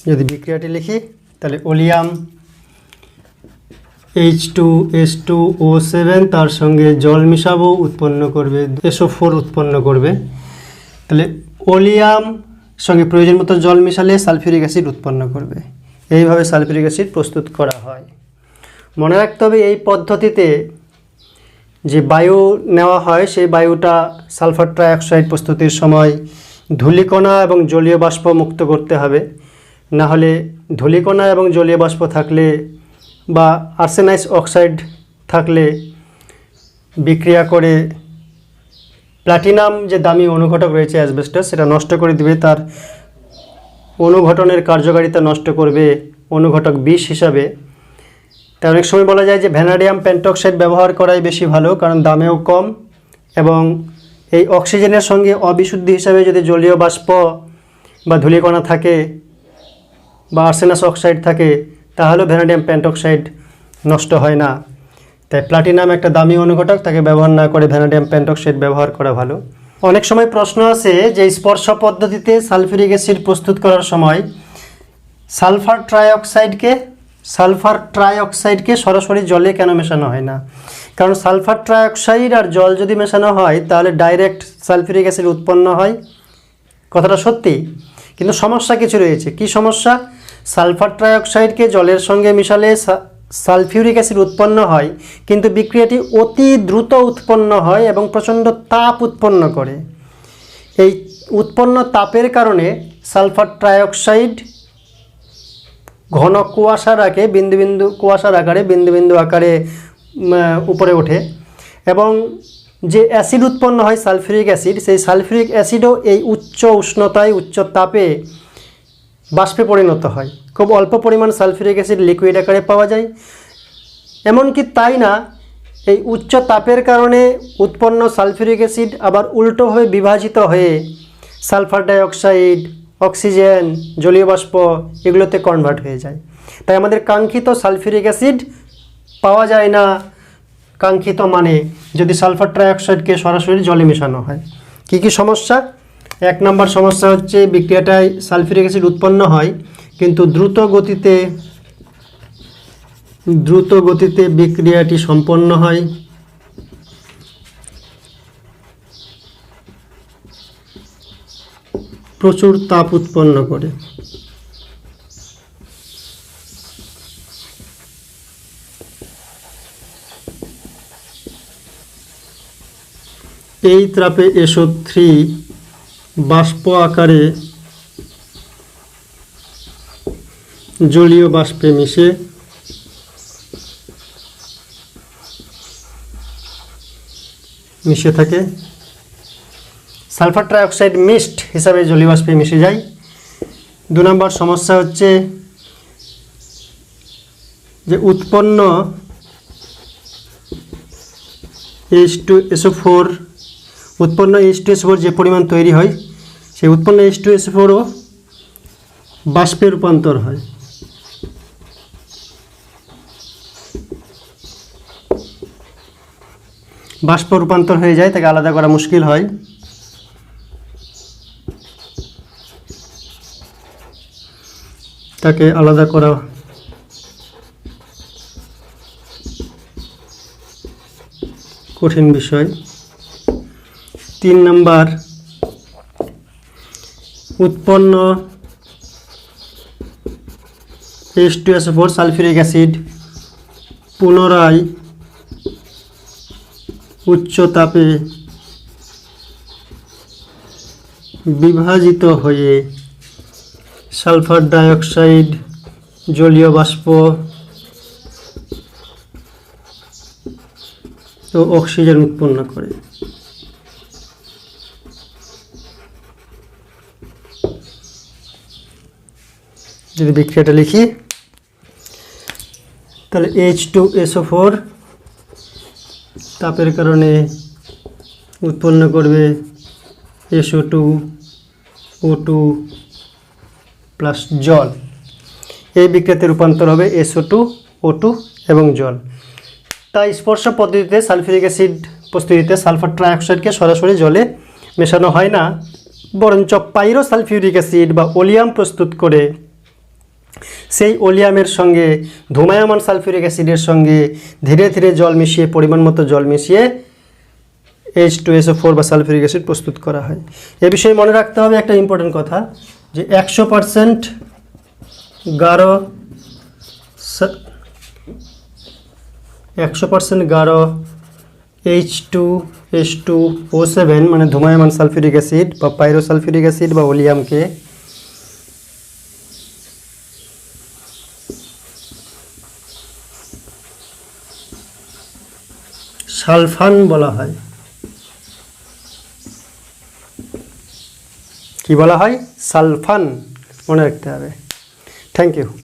যদি বিক্রিয়াটি লিখি, তাহলে ওলিয়াম H2S2O7 তার সঙ্গে জল মিশাবো, উৎপন্ন করবে SO4 উৎপন্ন করবে। তাহলে ওলিয়াম সঙ্গে প্রয়োজন মতো জল মিশালে সালফিউরিক অ্যাসিড উৎপন্ন করবে। এইভাবে সালফিউরিক অ্যাসিড প্রস্তুত করা হয়। মনে রাখতে হবে, এই পদ্ধতিতে যে বায়ু নেওয়া হয় সেই বায়ুটা সালফার ট্রাইঅক্সাইড প্রস্তুতির সময় ধূলিকণা এবং জলীয় বাষ্প মুক্ত করতে হবে। না হলে ধূলিকণা এবং জলীয় বাষ্প থাকলে বা আর্সেনাইজ অক্সাইড থাকলে বিক্রিয়া করে প্লাটিনাম যে দামি অনুঘটক রয়েছে অ্যাসবেস্টস, সেটা নষ্ট করে দিবে, তার অনুঘটনের কার্যকারিতা নষ্ট করবে অনুঘটক বিষ হিসাবে। তাই অনেক সময় বলা যায় যে ভ্যানাডিয়াম পেন্টক্সাইড ব্যবহার করাই বেশি ভালো, কারণ দামেও কম এবং এই অক্সিজেনের সঙ্গে অবিশুদ্ধি হিসাবে যদি জলীয় বাষ্প বা ধূলিকণা থাকে বা আর্সেনাস অক্সাইড থাকে, তাহলেও ভ্যানাডিয়াম পেন্টক্সাইড নষ্ট হয় না। তাই প্লাটিনাম একটা দামি অনুঘটক, তাকে ব্যবহার না করে ভ্যানাডিয়াম পেন্টক্সাইড ব্যবহার করা ভালো। অনেক সময় প্রশ্ন আছে যে স্পর্শ পদ্ধতিতে সালফিউরিক অ্যাসিড প্রস্তুত করার সময় সালফার ট্রাইঅক্সাইডকে সরাসরি জলে কেন মেশানো হয় না? কারণ সালফার ট্রাইঅক্সাইড আর জল যদি মেশানো হয় তাহলে ডাইরেক্ট সালফিউরিক অ্যাসিড উৎপন্ন হয়। কথাটা সত্যি, কিন্তু সমস্যা কিছু রয়েছে। কি সমস্যা? সালফার ট্রাইঅক্সাইডকে জলের সঙ্গে মিশালে সালফিউরিক অ্যাসিড উৎপন্ন হয়, কিন্তু বিক্রিয়াটি অতি দ্রুত উৎপন্ন হয় এবং প্রচণ্ড তাপ উৎপন্ন করে। এই উৎপন্ন তাপের কারণে সালফার ট্রাইঅক্সাইড ঘন কুয়াশার আকারে বিন্দু বিন্দু আকারে উপরে ওঠে এবং যে অ্যাসিড উৎপন্ন হয় সালফিউরিক অ্যাসিড, সেই সালফিউরিক অ্যাসিডও এই উচ্চ উষ্ণতায় উচ্চ তাপে বাষ্পে পরিণত হয়। খুব অল্প পরিমাণ সালফিউরিক অ্যাসিড লিকুইড আকারে পাওয়া যায়। এমনকি তাই না, এই উচ্চ তাপের কারণে উৎপন্ন সালফিউরিক অ্যাসিড আবার উল্টোভাবে বিভাজিত হয়ে সালফার ডাইঅক্সাইড, অক্সিজেন, জলীয় বাষ্প এগুলোতে কনভার্ট হয়ে যায়। তাই আমাদের কাঙ্ক্ষিত সালফিউরিক অ্যাসিড পাওয়া যায় না, কাঙ্ক্ষিত মানে যদি সালফার ট্রাইঅক্সাইডকে সরাসরি জলে মেশানো হয়। কি কি সমস্যা? 1 নম্বর সমস্যা হচ্ছে বিক্রিয়াটায় সালফিউরিক অ্যাসিড উৎপন্ন হয়, কিন্তু দ্রুত গতিতে বিক্রিয়াটি সম্পন্ন হয়। প্রচুর তাপ উৎপন্ন করে। এই তাপে SO3 বাষ্প আকারে জলীয় বাষ্পে মিশে থাকে। সালফার ট্রাইঅক্সাইড মিস্ট হিসাবে জলীয় বাষ্পে মিশে যায়। 2 নম্বর সমস্যা হচ্ছে যে উৎপন্ন H2SO4 যে পরিমাণ তৈরি হয়, সেই উৎপন্ন H2SO4ও বাষ্পে রূপান্তর হয়। বাষ্প রূপান্তর হয়ে যায়, তাকে আলাদা করা মুশকিল হয়। তাকে আলাদা করা কঠিন বিষয়। 3 নম্বর, উৎপন্ন H2SO4 সালফিউরিক অ্যাসিড পুনরায় উচ্চ তাপে বিভাজিত হয়ে সালফার ডাইঅক্সাইড, জলীয় বাষ্প ও অক্সিজেন উৎপন্ন করে। যদি বিক্রিয়াটা লিখি তাহলে H2SO4 তাপের কারণে উৎপন্ন করবে SO2, O2 প্লাস জল। এই বিক্রিয়াতে রূপান্তর হবে SO2, O2 এবং জল। তাই স্পর্শ পদ্ধতিতে সালফিউরিক অ্যাসিড প্রস্তুতিতে সালফার ট্রাইঅক্সাইডকে সরাসরি জলে মেশানো হয় না, বরঞ্চ পাইরো সালফিউরিক অ্যাসিড বা ওলিয়াম প্রস্তুত করে সেই ওলিয়ামের সঙ্গে ধূমায়মান সালফিউরিক অ্যাসিডের সঙ্গে ধীরে ধীরে জল মিশিয়ে, পরিমাণ মতো জল মিশিয়ে H2SO4 বা সালফিউরিক অ্যাসিড প্রস্তুত করা হয়। এ বিষয়ে মনে রাখতে হবে একটা ইম্পর্টেন্ট কথা, যে 100% গাঢ় H2H2O7 মানে ধূমায়মান সালফিউরিক অ্যাসিড বা পাইরো সালফিউরিক অ্যাসিড বা ওলিয়ামকে সালফান বলা হয়। কি বলা হয়? সালফান। মনে রাখতে হবে। Thank you.